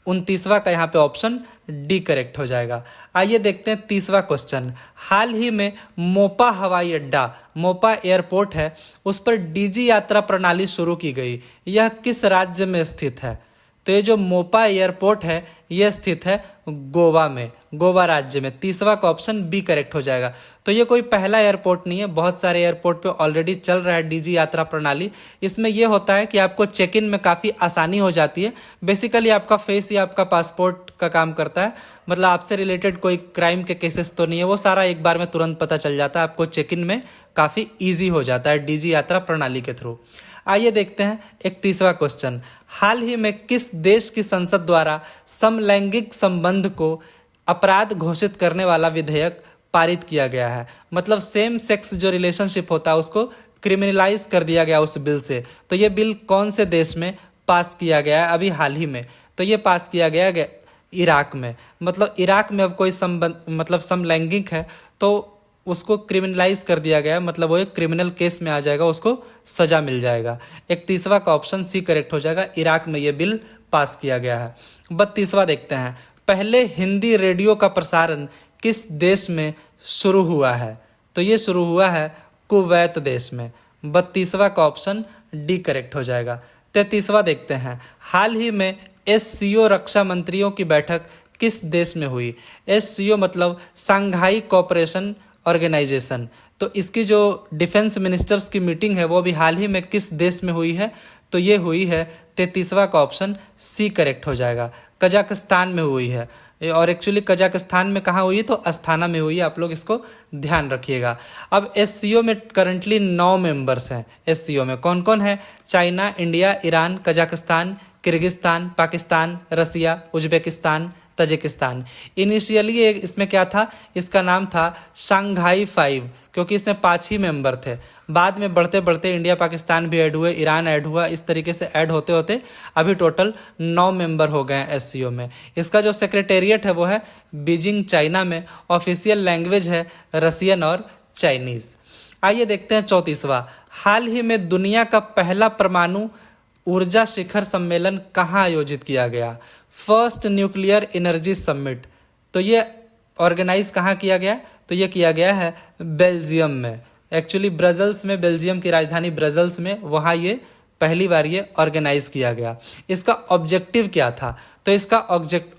29वां का यहाँ पे ऑप्शन डी करेक्ट हो जाएगा। आइए देखते हैं 30वां क्वेश्चन, हाल ही में मोपा हवाई अड्डा, मोपा एयरपोर्ट है, उस पर DG यात्रा प्रणाली शुरू की गई, यह किस राज्य में स्थित है। तो ये जो मोपा एयरपोर्ट है यह स्थित है गोवा में, गोवा राज्य में। 30वां का ऑप्शन बी करेक्ट हो जाएगा। तो ये कोई पहला एयरपोर्ट नहीं है, बहुत सारे एयरपोर्ट पे ऑलरेडी चल रहा है DG यात्रा प्रणाली। इसमें यह होता है कि आपको चेक इन में काफ़ी आसानी हो जाती है। बेसिकली आपका फेस ही आपका पासपोर्ट का काम करता है, मतलब आपसे रिलेटेड कोई क्राइम के केसेस तो नहीं है, वो सारा एक बार में तुरंत पता चल जाता है। आपको चेक इन में काफ़ी ईजी हो जाता है DG यात्रा प्रणाली के थ्रू। आइए देखते हैं 31वां क्वेश्चन, हाल ही में किस देश की संसद द्वारा समलैंगिक संबंध को अपराध घोषित करने वाला विधेयक पारित किया गया है। मतलब सेम सेक्स जो रिलेशनशिप होता है उसको क्रिमिनलाइज कर दिया गया उस बिल से। तो ये बिल कौन से देश में पास किया गया है अभी हाल ही में। तो ये पास किया गया इराक में। मतलब इराक में अब कोई संबंध मतलब समलैंगिक है तो उसको क्रिमिनलाइज कर दिया गया, मतलब वो एक क्रिमिनल केस में आ जाएगा, उसको सजा मिल जाएगा। 31वां का ऑप्शन सी करेक्ट हो जाएगा, इराक में ये बिल पास किया गया है। 32वां देखते हैं, पहले हिंदी रेडियो का प्रसारण किस देश में शुरू हुआ है। तो ये शुरू हुआ है कुवैत देश में। 32वां का ऑप्शन डी करेक्ट हो जाएगा। 33वां देखते हैं, हाल ही में एससीओ रक्षा मंत्रियों की बैठक किस देश में हुई? एससीओ मतलब शंघाई कोऑपरेशन ऑर्गेनाइजेशन। तो इसकी जो डिफेंस मिनिस्टर्स की मीटिंग है वो भी हाल ही में किस देश में हुई है? तो ये हुई है 33वां का ऑप्शन सी करेक्ट हो जाएगा, कजाकिस्तान में हुई है। और एक्चुअली कजाकिस्तान में कहाँ हुई? तो अस्थाना में हुई है। आप लोग इसको ध्यान रखिएगा। अब एससीओ में करंटली 9 मेंबर्स हैं। एससीओ में कौन कौन है? China, India, Iran, Kazakhstan, Kyrgyzstan, Pakistan, Russia, Uzbekistan, Tajikistan. Initially इसमें क्या था? इसका नाम था शंघाई 5, क्योंकि इसमें 5 ही मेंबर थे। बाद में बढ़ते बढ़ते इंडिया, पाकिस्तान भी ऐड हुए, ईरान ऐड हुआ, इस तरीके से ऐड होते होते अभी टोटल 9 मेंबर हो गए हैं एससीओ में। इसका जो सेक्रेटेरिएट है वो है बीजिंग, चाइना में। ऑफिशियल लैंग्वेज है रसियन और चाइनीज। आइए देखते हैं 34वां। हाल ही में दुनिया का पहला परमाणु ऊर्जा शिखर सम्मेलन कहाँ आयोजित किया गया? First nuclear energy summit. तो ये ऑर्गेनाइज कहाँ किया गया? तो ये किया गया है बेल्जियम में। एक्चुअली ब्रजल्स में, बेल्जियम की राजधानी ब्रजल्स में, वहाँ ये पहली बार ये ऑर्गेनाइज किया गया। इसका ऑब्जेक्टिव क्या था? तो इसका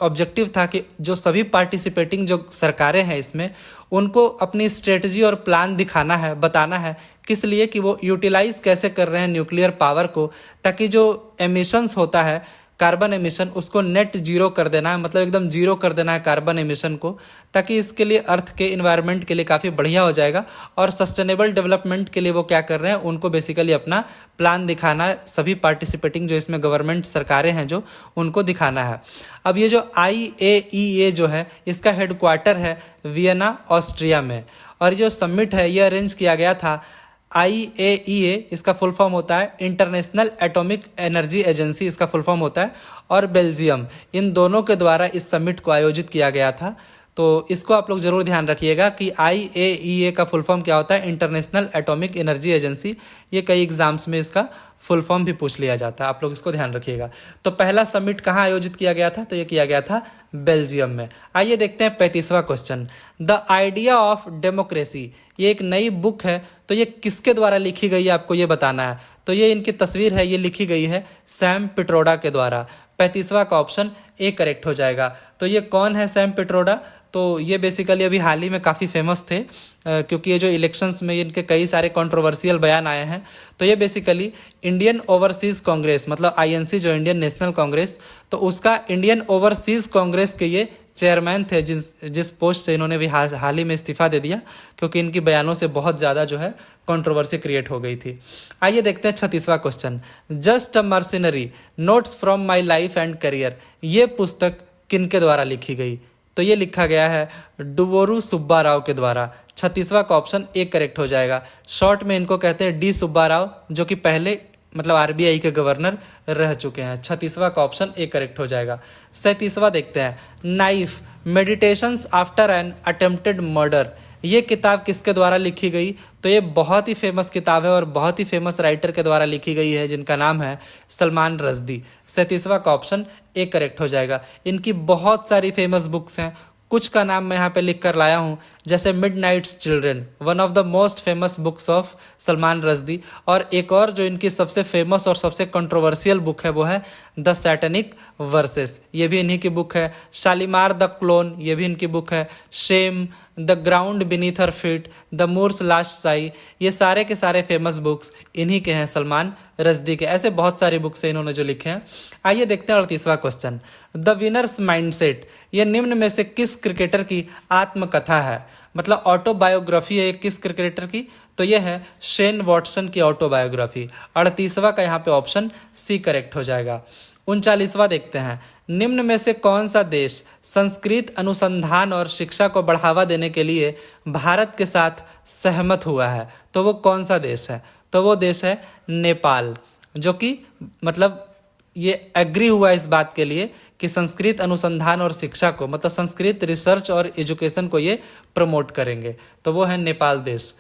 ऑब्जेक्टिव था कि जो सभी पार्टिसिपेटिंग जो सरकारें हैं इसमें, उनको अपनी स्ट्रेटजी और प्लान दिखाना है, बताना है। किस लिए? कि वो यूटिलाइज कैसे कर रहे हैं न्यूक्लियर पावर को, ताकि जो एमिशंस होता है कार्बन एमिशन, उसको नेट जीरो कर देना है, मतलब एकदम जीरो कर देना है कार्बन एमिशन को, ताकि इसके लिए अर्थ के इन्वायरमेंट के लिए काफ़ी बढ़िया हो जाएगा। और सस्टेनेबल डेवलपमेंट के लिए वो क्या कर रहे हैं? उनको बेसिकली अपना प्लान दिखाना है। सभी पार्टिसिपेटिंग जो इसमें गवर्नमेंट सरकारें हैं जो, उनको दिखाना है। अब ये जो IAEA जो है, इसका हेडक्वार्टर है वियना, ऑस्ट्रिया में। और जो समिट है ये अरेंज किया गया था IAEA, इसका फुल फॉर्म होता है इंटरनेशनल एटॉमिक एनर्जी एजेंसी, इसका फुल फॉर्म होता है, और बेल्जियम, इन दोनों के द्वारा इस समिट को आयोजित किया गया था। तो इसको आप लोग जरूर ध्यान रखिएगा कि IAEA का फुल फॉर्म क्या होता है? International atomic energy agency. ये कई एग्जाम्स में इसका फुल फॉर्म भी पूछ लिया जाता है, आप लोग इसको ध्यान रखिएगा। तो पहला समिट कहाँ आयोजित किया गया था? तो ये किया गया था बेल्जियम में। आइए देखते हैं 35वां question. The idea of democracy, ये एक नई बुक है। तो ये किसके द्वारा लिखी गई है? आपको ये बताना है। तो ये इनकी तस्वीर है, ये लिखी गई है सैम पिट्रोडा के द्वारा। 35वां का ऑप्शन ए करेक्ट हो जाएगा। तो ये कौन है सैम पिट्रोडा? तो ये बेसिकली अभी हाल ही में काफ़ी फेमस थे, क्योंकि ये जो इलेक्शंस में इनके कई सारे कंट्रोवर्शियल बयान आए हैं। तो ये बेसिकली इंडियन ओवरसीज़ कांग्रेस, मतलब INC जो इंडियन नेशनल कांग्रेस, तो उसका इंडियन ओवरसीज़ कांग्रेस के ये चेयरमैन थे, जिस पोस्ट से इन्होंने भी हाल ही में इस्तीफा दे दिया, क्योंकि इनकी बयानों से बहुत ज़्यादा जो है कंट्रोवर्सी क्रिएट हो गई थी। आइए देखते हैं 36वां question. Just a mercenary, notes from my life and career, ये पुस्तक किनके द्वारा लिखी गई? तो ये लिखा गया है डुवोरू सुब्बा राव के द्वारा। 36वां का ऑप्शन ए करेक्ट हो जाएगा। शॉर्ट में इनको कहते हैं डी सुब्बा राव, जो कि पहले मतलब RBI के गवर्नर रह चुके हैं। 36वां का ऑप्शन ए करेक्ट हो जाएगा। 37वां देखते हैं। Knife, meditations after an attempted murder, ये किताब किसके द्वारा लिखी गई? तो ये बहुत ही फेमस किताब है और बहुत ही फेमस राइटर के द्वारा लिखी गई है, जिनका नाम है सलमान रश्दी। 37वां का ऑप्शन ए करेक्ट हो जाएगा। इनकी बहुत सारी फेमस बुक्स हैं, कुछ का नाम मैं यहाँ पे लिख कर लाया हूँ, जैसे Midnights children, one of the most famous books of Salman Rushdie. और एक और जो इनकी सबसे फेमस और सबसे कंट्रोवर्शियल बुक है वो है द सैटेनिक वर्सेस, ये भी इन्हीं की बुक है। शालीमार द क्लोन, ये भी इनकी बुक है। Shame, the ground beneath her feet, the Moor's last sigh, ये सारे के सारे फेमस बुक्स इन्हीं के हैं, सलमान रश्दी के। ऐसे बहुत सारी बुक्स हैं इन्होंने जो लिखे हैं। आइए देखते हैं 38वां क्वेश्चन। द विनर्स माइंडसेट, ये निम्न में से किस क्रिकेटर की आत्मकथा है? मतलब ऑटोबायोग्राफी है किस क्रिकेटर की? तो ये है शेन वॉटसन की ऑटोबायोग्राफी। 38वां का यहाँ पे ऑप्शन सी करेक्ट हो जाएगा। 39वां देखते हैं। निम्न में से कौन सा देश संस्कृत अनुसंधान और शिक्षा को बढ़ावा देने के लिए भारत के साथ सहमत हुआ है? तो वो कौन सा देश है? तो वो देश है नेपाल, जो कि मतलब ये एग्री हुआ इस बात के लिए कि संस्कृत अनुसंधान और शिक्षा को, मतलब संस्कृत रिसर्च और एजुकेशन को ये प्रमोट करेंगे। तो वो है नेपाल देश।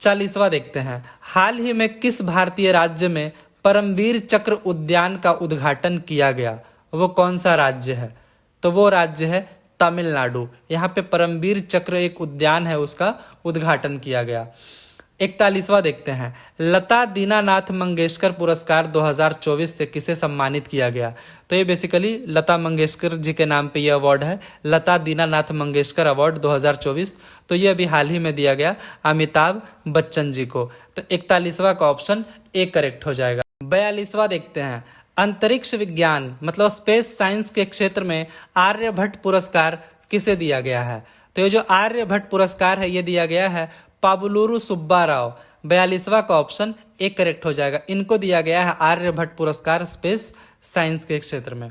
40वां देखते हैं। हाल ही में किस भारतीय राज्य में परमवीर चक्र उद्यान का उद्घाटन किया गया? वो कौन सा राज्य है? तो वो राज्य है तमिलनाडु। यहाँ पे परमवीर चक्र एक उद्यान है, उसका उद्घाटन किया गया। 41वां देखते हैं, लता दीनानाथ मंगेशकर पुरस्कार 2024 से किसे सम्मानित किया गया। तो ये बेसिकली लता मंगेशकर जी के नाम पे ये अवार्ड है, लता दीनानाथ मंगेशकर अवार्ड 2024। तो ये अभी हाल ही में दिया गया अमिताभ बच्चन जी को। तो 41वां का ऑप्शन ए करेक्ट हो जाएगा। 42वां देखते हैं, अंतरिक्ष विज्ञान मतलब स्पेस साइंस के क्षेत्र में आर्यभट्ट पुरस्कार किसे दिया गया है। तो ये जो आर्यभट्ट पुरस्कार है ये दिया गया है पाबुलूरू सुब्बा राव। 42वां का ऑप्शन ए करेक्ट हो जाएगा। इनको दिया गया है आर्यभट्ट पुरस्कार स्पेस साइंस के क्षेत्र में।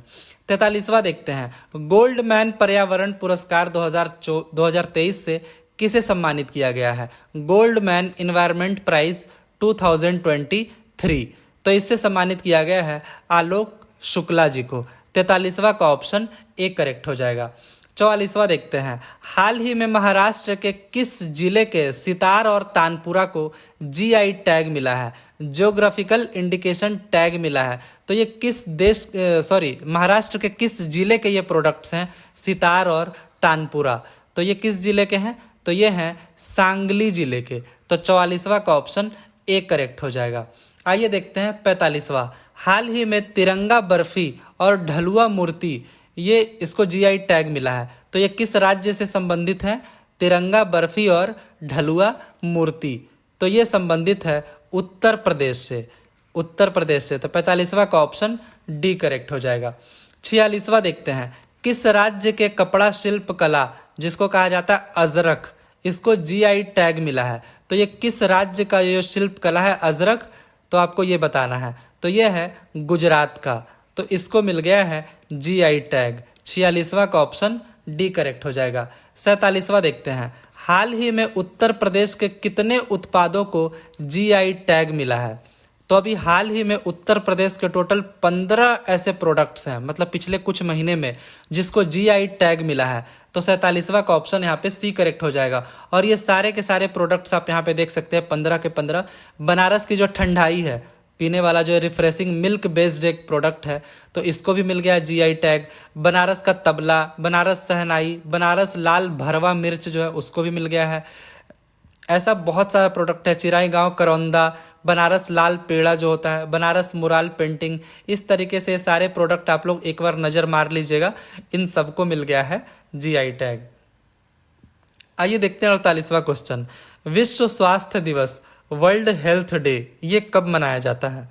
43वां देखते हैं, गोल्डमैन पर्यावरण पुरस्कार 2023 से किसे सम्मानित किया गया है। गोल्डमैन इन्वायरमेंट प्राइज 2023, तो इससे सम्मानित किया गया है आलोक शुक्ला जी को। 43वां का ऑप्शन ए करेक्ट हो जाएगा। 44वां देखते हैं, हाल ही में महाराष्ट्र के किस जिले के सितार और तानपुरा को जीआई टैग मिला है, ज्योग्राफिकल इंडिकेशन टैग मिला है। तो ये किस देश महाराष्ट्र के किस जिले के ये प्रोडक्ट्स हैं, सितार और तानपुरा। तो ये किस जिले के हैं, तो ये हैं सांगली जिले के। तो 44वां का ऑप्शन ए करेक्ट हो जाएगा। आइए देखते हैं 45वां, हाल ही में तिरंगा बर्फी और ढलुआ मूर्ति ये इसको जीआई टैग मिला है। तो ये किस राज्य से संबंधित है, तिरंगा बर्फी और ढलुआ मूर्ति। तो ये संबंधित है उत्तर प्रदेश से, उत्तर प्रदेश से। तो 45वां का ऑप्शन डी करेक्ट हो जाएगा। 46वां देखते हैं, किस राज्य के कपड़ा शिल्प कला जिसको कहा जाता है अजरक, इसको जीआई टैग मिला है। तो ये किस राज्य का ये शिल्प कला है अजरक, तो आपको ये बताना है। तो ये है गुजरात का, तो इसको मिल गया है जीआई टैग। 46वां का ऑप्शन डी करेक्ट हो जाएगा। 47वां देखते हैं, हाल ही में उत्तर प्रदेश के कितने उत्पादों को जीआई टैग मिला है। तो अभी हाल ही में उत्तर प्रदेश के टोटल 15 ऐसे प्रोडक्ट्स हैं, मतलब पिछले कुछ महीने में, जिसको जीआई टैग मिला है। तो 47वां का ऑप्शन यहाँ पे सी करेक्ट हो जाएगा। और ये सारे के सारे प्रोडक्ट्स आप यहाँ पे देख सकते हैं, 15 के 15। बनारस की जो ठंडाई है, पीने वाला जो रिफ्रेशिंग मिल्क बेस्ड एक प्रोडक्ट है, तो इसको भी मिल गया है जीआई टैग। बनारस का तबला, बनारस सहनाई, बनारस लाल भरवा मिर्च जो है उसको भी मिल गया है। ऐसा बहुत सारा प्रोडक्ट है, चिराई गांव करौंदा, बनारस लाल पेड़ा जो होता है, बनारस मुराल पेंटिंग, इस तरीके से सारे प्रोडक्ट आप लोग एक बार नज़र मार लीजिएगा, इन सबको मिल गया है जीआई टैग। आइए देखते हैं 48वां क्वेश्चन, विश्व स्वास्थ्य दिवस वर्ल्ड हेल्थ डे ये कब मनाया जाता है।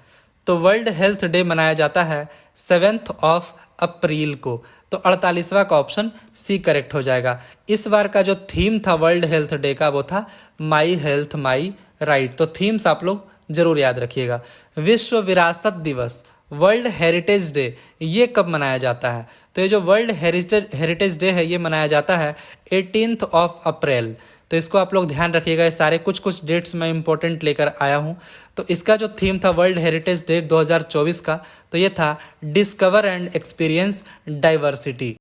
तो वर्ल्ड हेल्थ डे मनाया जाता है 7 अप्रैल को। तो 48वां का ऑप्शन सी करेक्ट हो जाएगा। इस बार का जो थीम था वर्ल्ड हेल्थ डे का वो था माई हेल्थ माई राइट। तो थीम्स आप लोग जरूर याद रखिएगा। विश्व विरासत दिवस वर्ल्ड हेरिटेज डे ये कब मनाया जाता है। तो ये जो वर्ल्ड हेरिटेज डे है ये मनाया जाता है 18 अप्रैल। तो इसको आप लोग ध्यान रखिएगा, ये सारे कुछ डेट्स मैं इंपॉर्टेंट लेकर आया हूँ। तो इसका जो थीम था वर्ल्ड हेरिटेज डे 2024 का, तो ये था डिस्कवर एंड एक्सपीरियंस डाइवर्सिटी।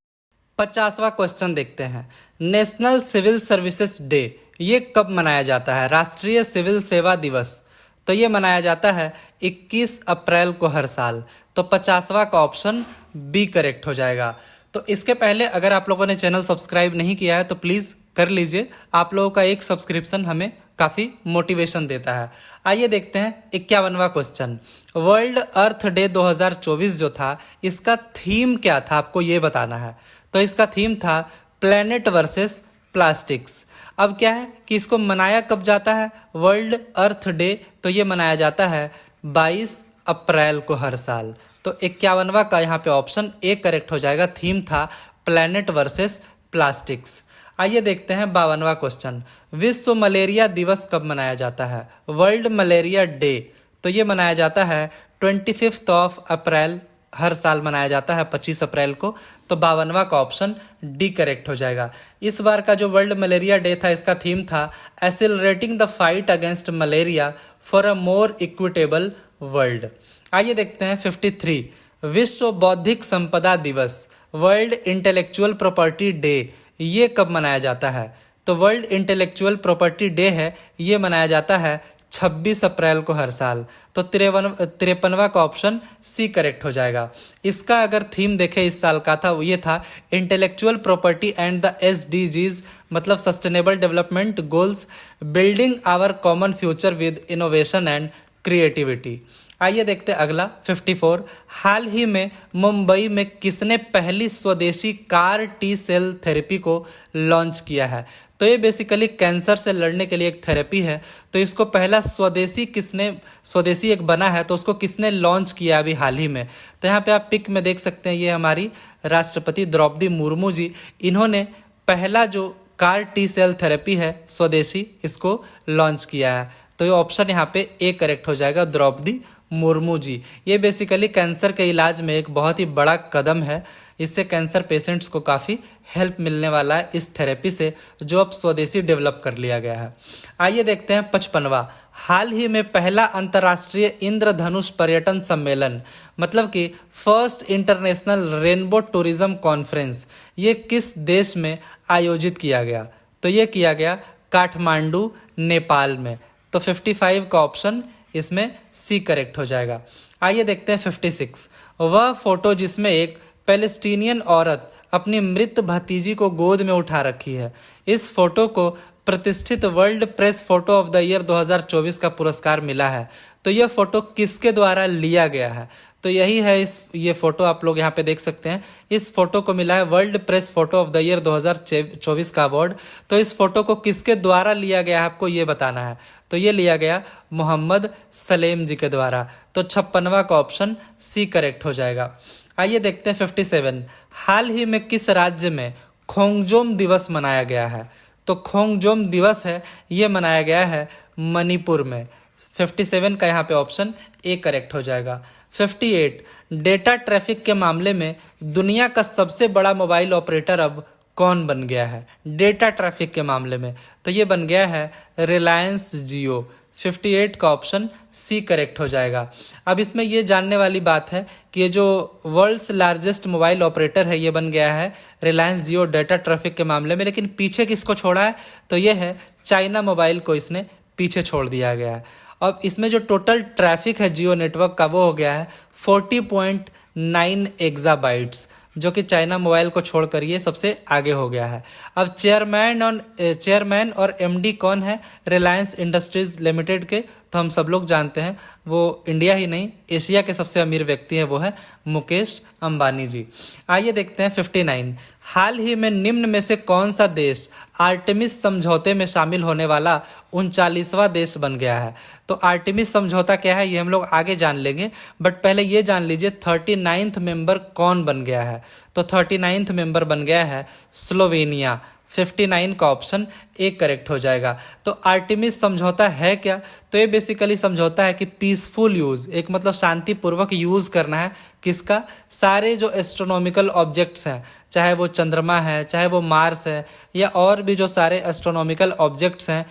50वां क्वेश्चन देखते हैं, नेशनल सिविल सर्विसेज डे ये कब मनाया जाता है, राष्ट्रीय सिविल सेवा दिवस। तो ये मनाया जाता है 21 अप्रैल को हर साल। तो 50वां का ऑप्शन बी करेक्ट हो जाएगा। तो इसके पहले अगर आप लोगों ने चैनल सब्सक्राइब नहीं किया है तो प्लीज़ कर लीजिए, आप लोगों का एक सब्सक्रिप्शन हमें काफ़ी मोटिवेशन देता है। आइए देखते हैं 51वां क्वेश्चन, वर्ल्ड अर्थ डे 2024 जो था इसका थीम क्या था, आपको ये बताना है। तो इसका थीम था प्लेनेट वर्सेस प्लास्टिक्स। अब क्या है कि इसको मनाया कब जाता है वर्ल्ड अर्थ डे, तो ये मनाया जाता है 22 अप्रैल को हर साल। तो 51वां का यहाँ पे ऑप्शन ए करेक्ट हो जाएगा, थीम था प्लेनेट वर्सेस प्लास्टिक्स। आइए देखते हैं 52वां क्वेश्चन, विश्व मलेरिया दिवस कब मनाया जाता है, वर्ल्ड मलेरिया डे। तो ये मनाया जाता है 25 अप्रैल, हर साल मनाया जाता है 25 अप्रैल को। तो 52वां का ऑप्शन डी करेक्ट हो जाएगा। इस बार का जो वर्ल्ड मलेरिया डे था इसका थीम था accelerating the fight against malaria for a more equitable world. आइए देखते हैं 53, विश्व बौद्धिक संपदा दिवस वर्ल्ड इंटेलेक्चुअल प्रॉपर्टी डे ये कब मनाया जाता है। तो वर्ल्ड इंटेलेक्चुअल प्रॉपर्टी डे है ये मनाया जाता है 26 अप्रैल को हर साल। तो 53वां का ऑप्शन सी करेक्ट हो जाएगा। इसका अगर थीम देखें इस साल का था, वो ये था intellectual property and the SDGs, मतलब sustainable development goals, building our common future with innovation and creativity. आइए देखते हैं अगला 54। हाल ही में मुंबई में किसने पहली स्वदेशी कार टी सेल थेरेपी को लॉन्च किया है? तो ये बेसिकली कैंसर से लड़ने के लिए एक थेरेपी है। तो इसको पहला स्वदेशी एक बना है, तो उसको किसने लॉन्च किया अभी हाल ही में? तो यहाँ पे आप पिक में देख सकते हैं, ये हमारी राष्ट्रपति द्रौपदी मुर्मू जी, इन्होंने पहला जो कार टी सेल थेरेपी है स्वदेशी, इसको लॉन्च किया है। तो ये ऑप्शन यहाँ पे ए करेक्ट हो जाएगा, द्रौपदी मुर्मू जी। ये बेसिकली कैंसर के इलाज में एक बहुत ही बड़ा कदम है। इससे कैंसर पेशेंट्स को काफ़ी हेल्प मिलने वाला है इस थेरेपी से, जो अब स्वदेशी डेवलप कर लिया गया है। आइए देखते हैं 55वां। हाल ही में पहला अंतर्राष्ट्रीय इंद्रधनुष पर्यटन सम्मेलन, मतलब कि first international rainbow tourism conference, ये किस देश में आयोजित किया गया? तो ये किया गया काठमांडू, नेपाल में। तो 55 का ऑप्शन इसमें सी करेक्ट हो जाएगा। आइए देखते हैं 56। वह फोटो जिसमें एक पैलेस्टीनियन औरत अपनी मृत भतीजी को गोद में उठा रखी है, इस फोटो को प्रतिष्ठित world press photo of the year 2024 का पुरस्कार मिला है। तो यह फोटो किसके द्वारा लिया गया है? तो यही है ये फोटो, आप लोग यहाँ पे देख सकते हैं। इस फोटो को मिला है world press photo of the year 2024 का अवार्ड। तो इस फोटो को किसके द्वारा लिया गया है, आपको ये बताना है। तो ये लिया गया मोहम्मद सलेम जी के द्वारा। तो 56वां का ऑप्शन सी करेक्ट हो जाएगा। आइए देखते हैं 57। हाल ही में किस राज्य में खोंगजोम दिवस मनाया गया है? तो खोंगजोम दिवस है, ये मनाया गया है मणिपुर में। 57 का यहाँ पे ऑप्शन ए करेक्ट हो जाएगा। 58। डेटा ट्रैफिक के मामले में दुनिया का सबसे बड़ा मोबाइल ऑपरेटर अब कौन बन गया है? डेटा ट्रैफिक के मामले में तो ये बन गया है रिलायंस जियो। 58 का ऑप्शन सी करेक्ट हो जाएगा। अब इसमें ये जानने वाली बात है कि ये जो वर्ल्ड्स लार्जेस्ट मोबाइल ऑपरेटर है, ये बन गया है रिलायंस जियो डेटा ट्रैफिक के मामले में, लेकिन पीछे किसको छोड़ा है? तो ये है चाइना मोबाइल को इसने पीछे छोड़ दिया गया है। अब इसमें जो टोटल ट्रैफिक है जियो नेटवर्क का, वो हो गया है 40.9 एक्साबाइट्स, जो कि चाइना मोबाइल को छोड़कर ये सबसे आगे हो गया है। अब चेयरमैन और एमडी कौन है रिलायंस इंडस्ट्रीज लिमिटेड के? तो हम सब लोग जानते हैं, वो इंडिया ही नहीं एशिया के सबसे अमीर व्यक्ति हैं, वो है मुकेश अंबानी जी। आइए देखते हैं 59। हाल ही में निम्न में से कौन सा देश आर्टेमिस समझौते में शामिल होने वाला 39वां देश बन गया है? तो आर्टेमिस समझौता क्या है ये हम लोग आगे जान लेंगे, बट पहले ये जान लीजिए 39th मेंबर कौन बन गया है? तो 39th मेंबर बन गया है स्लोवेनिया। 59 का ऑप्शन ए करेक्ट हो जाएगा। तो आर्टेमिस समझौता है क्या? तो ये बेसिकली समझौता है कि पीसफुल यूज, एक मतलब शांतिपूर्वक यूज करना है किसका? सारे जो एस्ट्रोनॉमिकल ऑब्जेक्ट्स हैं, चाहे वो चंद्रमा है, चाहे वो मार्स है, या और भी जो सारे एस्ट्रोनॉमिकल ऑब्जेक्ट्स हैं,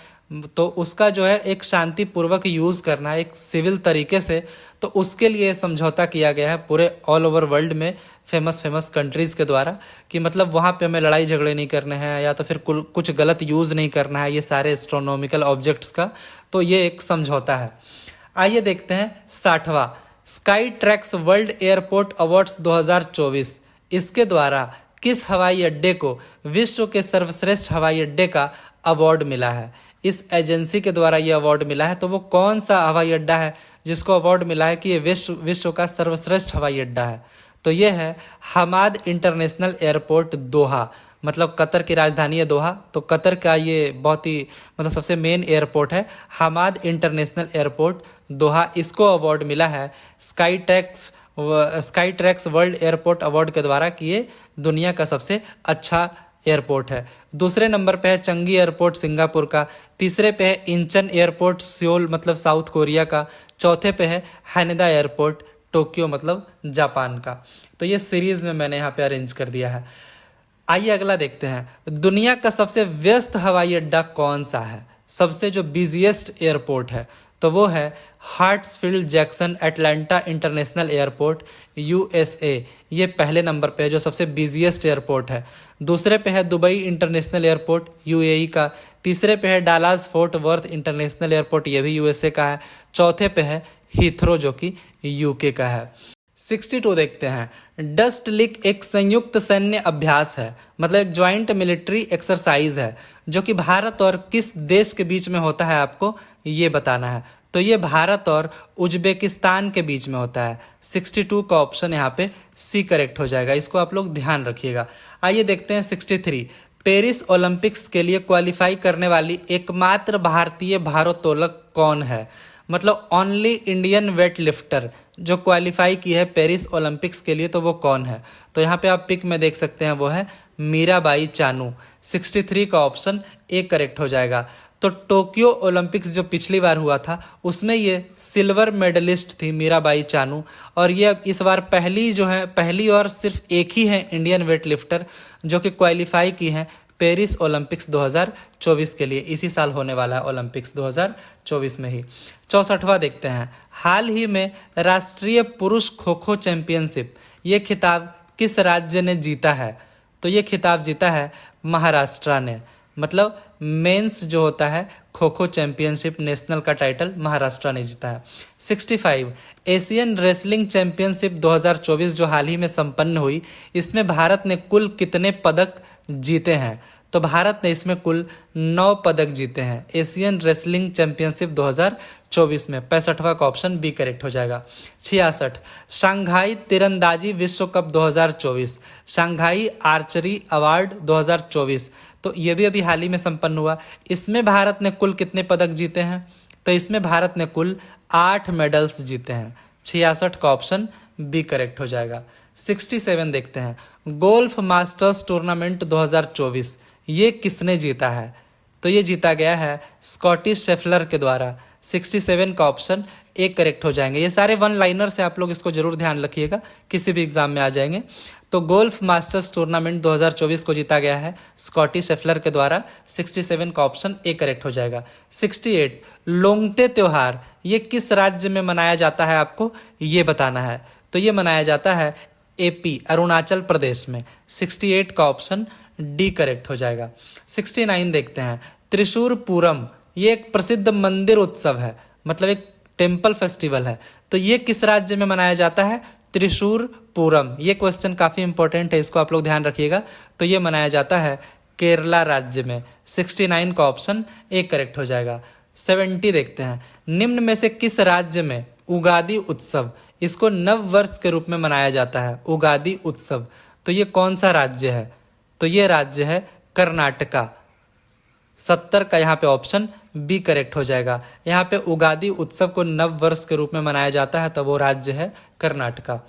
तो उसका जो है एक शांतिपूर्वक यूज़ करना है एक सिविल तरीके से। तो उसके लिए समझौता किया गया है पूरे ऑल ओवर वर्ल्ड में फेमस कंट्रीज़ के द्वारा, कि मतलब वहाँ पे हमें लड़ाई झगड़े नहीं करने हैं या तो फिर कुछ गलत यूज़ नहीं करना है ये सारे एस्ट्रोनॉमिकल ऑब्जेक्ट्स का। तो ये एक समझौता है। आइए देखते हैं 60वां। Skytrax world airport awards 2024, इसके द्वारा किस हवाई अड्डे को विश्व के सर्वश्रेष्ठ हवाई अड्डे का अवार्ड मिला है? इस एजेंसी के द्वारा ये अवार्ड मिला है, तो वो कौन सा हवाई अड्डा है जिसको अवार्ड मिला है कि ये विश्व का सर्वश्रेष्ठ हवाई अड्डा है? तो ये है हमाद इंटरनेशनल एयरपोर्ट दोहा, मतलब कतर की राजधानी है दोहा, तो कतर का ये बहुत ही मतलब सबसे मेन एयरपोर्ट है हमाद इंटरनेशनल एयरपोर्ट दोहा। इसको अवार्ड मिला है sky tracks world airport award के द्वारा कि ये दुनिया का सबसे अच्छा एयरपोर्ट है। दूसरे नंबर पे है चंगी एयरपोर्ट सिंगापुर का, तीसरे पे है इंचन एयरपोर्ट सियोल मतलब साउथ कोरिया का, चौथे पे है हैनेदा एयरपोर्ट टोक्यो मतलब जापान का। तो ये सीरीज में मैंने यहाँ पे अरेंज कर दिया है। आइए अगला देखते हैं, दुनिया का सबसे व्यस्त हवाई अड्डा कौन सा है? सबसे जो बिजिएस्ट एयरपोर्ट है, तो वो है Hartsfield Jackson Atlanta international airport USA। ये पहले नंबर पे है जो सबसे बिजिएस्ट एयरपोर्ट है। दूसरे पे है दुबई इंटरनेशनल एयरपोर्ट UAE का। तीसरे पे है Dallas fort worth international airport, ये भी USA का है। चौथे पे है हीथ्रो जो कि UK का है। 62 देखते हैं। डस्ट लिक एक संयुक्त सैन्य अभ्यास है, मतलब एक ज्वाइंट मिलिट्री एक्सरसाइज है जो कि भारत और किस देश के बीच में होता है आपको ये बताना है। तो ये भारत और उज्बेकिस्तान के बीच में होता है। 62 का ऑप्शन यहाँ पे C करेक्ट हो जाएगा, इसको आप लोग ध्यान रखिएगा। आइए देखते हैं 63। पेरिस ओलंपिक्स के लिए क्वालिफाई करने वाली एकमात्र भारतीय भारोत्तोलक कौन है? मतलब ओनली इंडियन वेट लिफ्टर जो क्वालिफाई की है पेरिस ओलंपिक्स के लिए, तो वो कौन है? तो यहाँ पे आप पिक में देख सकते हैं, वो है मीराबाई चानू। 63 का ऑप्शन A करेक्ट हो जाएगा। तो टोक्यो ओलंपिक्स जो पिछली बार हुआ था उसमें ये सिल्वर मेडलिस्ट थी मीराबाई चानू, और ये अब इस बार पहली और सिर्फ एक ही है इंडियन वेट लिफ्टर जो कि क्वालिफाई की है पेरिस ओलंपिक्स 2024 के लिए। इसी साल होने वाला है ओलंपिक्स 2024 में ही। 64वां देखते हैं। हाल ही में राष्ट्रीय पुरुष खो खो चैंपियनशिप ये खिताब किस राज्य ने जीता है? तो ये खिताब जीता है महाराष्ट्र ने। मतलब मेंस जो होता है खो खो चैंपियनशिप नेशनल का टाइटल महाराष्ट्र ने जीता है। 65 एशियन रेसलिंग चैंपियनशिप 2024 जो हाल ही में संपन्न हुई, इसमें भारत ने कुल कितने पदक जीते हैं? तो भारत ने इसमें कुल 9 पदक जीते हैं एशियन रेसलिंग चैंपियनशिप 2024 में। 65वां का ऑप्शन B करेक्ट हो जाएगा। 66 शंघाई तीरंदाजी विश्व कप 2024, शंघाई आर्चरी अवार्ड 2024, तो ये भी अभी हाल ही में संपन्न हुआ। इसमें भारत ने कुल कितने पदक जीते हैं? तो इसमें भारत ने कुल 8 मेडल्स जीते हैं। 66 का ऑप्शन B करेक्ट हो जाएगा। 67 देखते हैं। गोल्फ मास्टर्स टूर्नामेंट 2024 ये किसने जीता है? तो ये जीता गया है स्कॉटिश शेफलर के द्वारा। 67 का ऑप्शन A करेक्ट हो जाएंगे। ये सारे वन लाइनर से आप लोग इसको जरूर ध्यान रखिएगा, किसी भी एग्जाम में आ जाएंगे। तो गोल्फ मास्टर्स टूर्नामेंट 2024 को जीता गया है स्कॉटिश शेफलर के द्वारा। 67 का ऑप्शन A करेक्ट हो जाएगा। 68 लोंगटे त्योहार ये किस राज्य में मनाया जाता है आपको ये बताना है। तो ये मनाया जाता है AP अरुणाचल प्रदेश में। 68 का ऑप्शन D करेक्ट हो जाएगा। 69 देखते हैं। त्रिशूर पूरम ये एक प्रसिद्ध मंदिर उत्सव है, मतलब एक टेम्पल फेस्टिवल है, तो ये किस राज्य में मनाया जाता है? त्रिशूर पूरम। ये क्वेश्चन काफी इंपॉर्टेंट है, इसको आप लोग ध्यान रखिएगा। तो ये मनाया जाता है केरला राज्य में। 69 का ऑप्शन A करेक्ट हो जाएगा। 70 देखते हैं। निम्न में से किस राज्य में उगादी उत्सव इसको नव वर्ष के रूप में मनाया जाता है? उगादी उत्सव, तो ये कौन सा राज्य है? तो ये राज्य है कर्नाटका। 70 का यहाँ पे ऑप्शन B करेक्ट हो जाएगा। यहाँ पे उगादी उत्सव को नव वर्ष के रूप में मनाया जाता है, तो वो राज्य है कर्नाटका।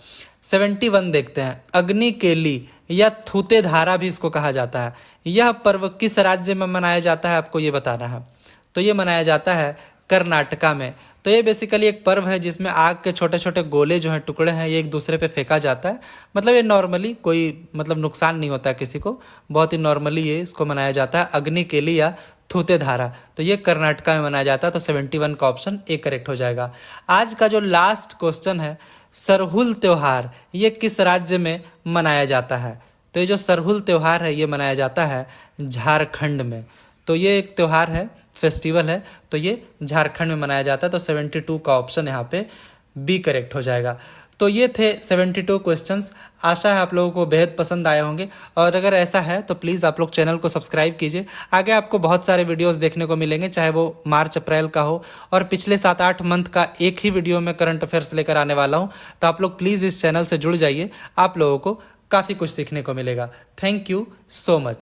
71 देखते हैं। अग्नि केली या थूते धारा भी इसको कहा जाता है, यह पर्व किस राज्य में मनाया जाता है आपको ये बताना है। तो ये मनाया जाता है कर्नाटका में। तो ये बेसिकली एक पर्व है जिसमें आग के छोटे छोटे गोले जो हैं, टुकड़े हैं, ये एक दूसरे पे फेंका जाता है। मतलब ये नॉर्मली कोई नुकसान नहीं होता है किसी को, बहुत ही नॉर्मली ये इसको मनाया जाता है। अग्नि केली या थूते धारा, तो ये कर्नाटका में मनाया जाता है। तो 71 का ऑप्शन A करेक्ट हो जाएगा। आज का जो लास्ट क्वेश्चन है, सरहुल त्योहार ये किस राज्य में मनाया जाता है? तो ये जो सरहुल त्योहार है ये मनाया जाता है झारखंड में। तो ये एक त्योहार है, फेस्टिवल है, तो ये झारखंड में मनाया जाता है। तो 72 का ऑप्शन यहाँ पे B करेक्ट हो जाएगा। तो ये थे 72 क्वेश्चंस। आशा है आप लोगों को बेहद पसंद आए होंगे, और अगर ऐसा है तो प्लीज़ आप लोग चैनल को सब्सक्राइब कीजिए। आगे आपको बहुत सारे वीडियोस देखने को मिलेंगे, चाहे वो मार्च अप्रैल का हो, और पिछले 7-8 मंथ का एक ही वीडियो में करंट अफेयर्स लेकर आने वाला हूँ। तो आप लोग प्लीज़ इस चैनल से जुड़ जाइए, आप लोगों को काफ़ी कुछ सीखने को मिलेगा। Thank you so much.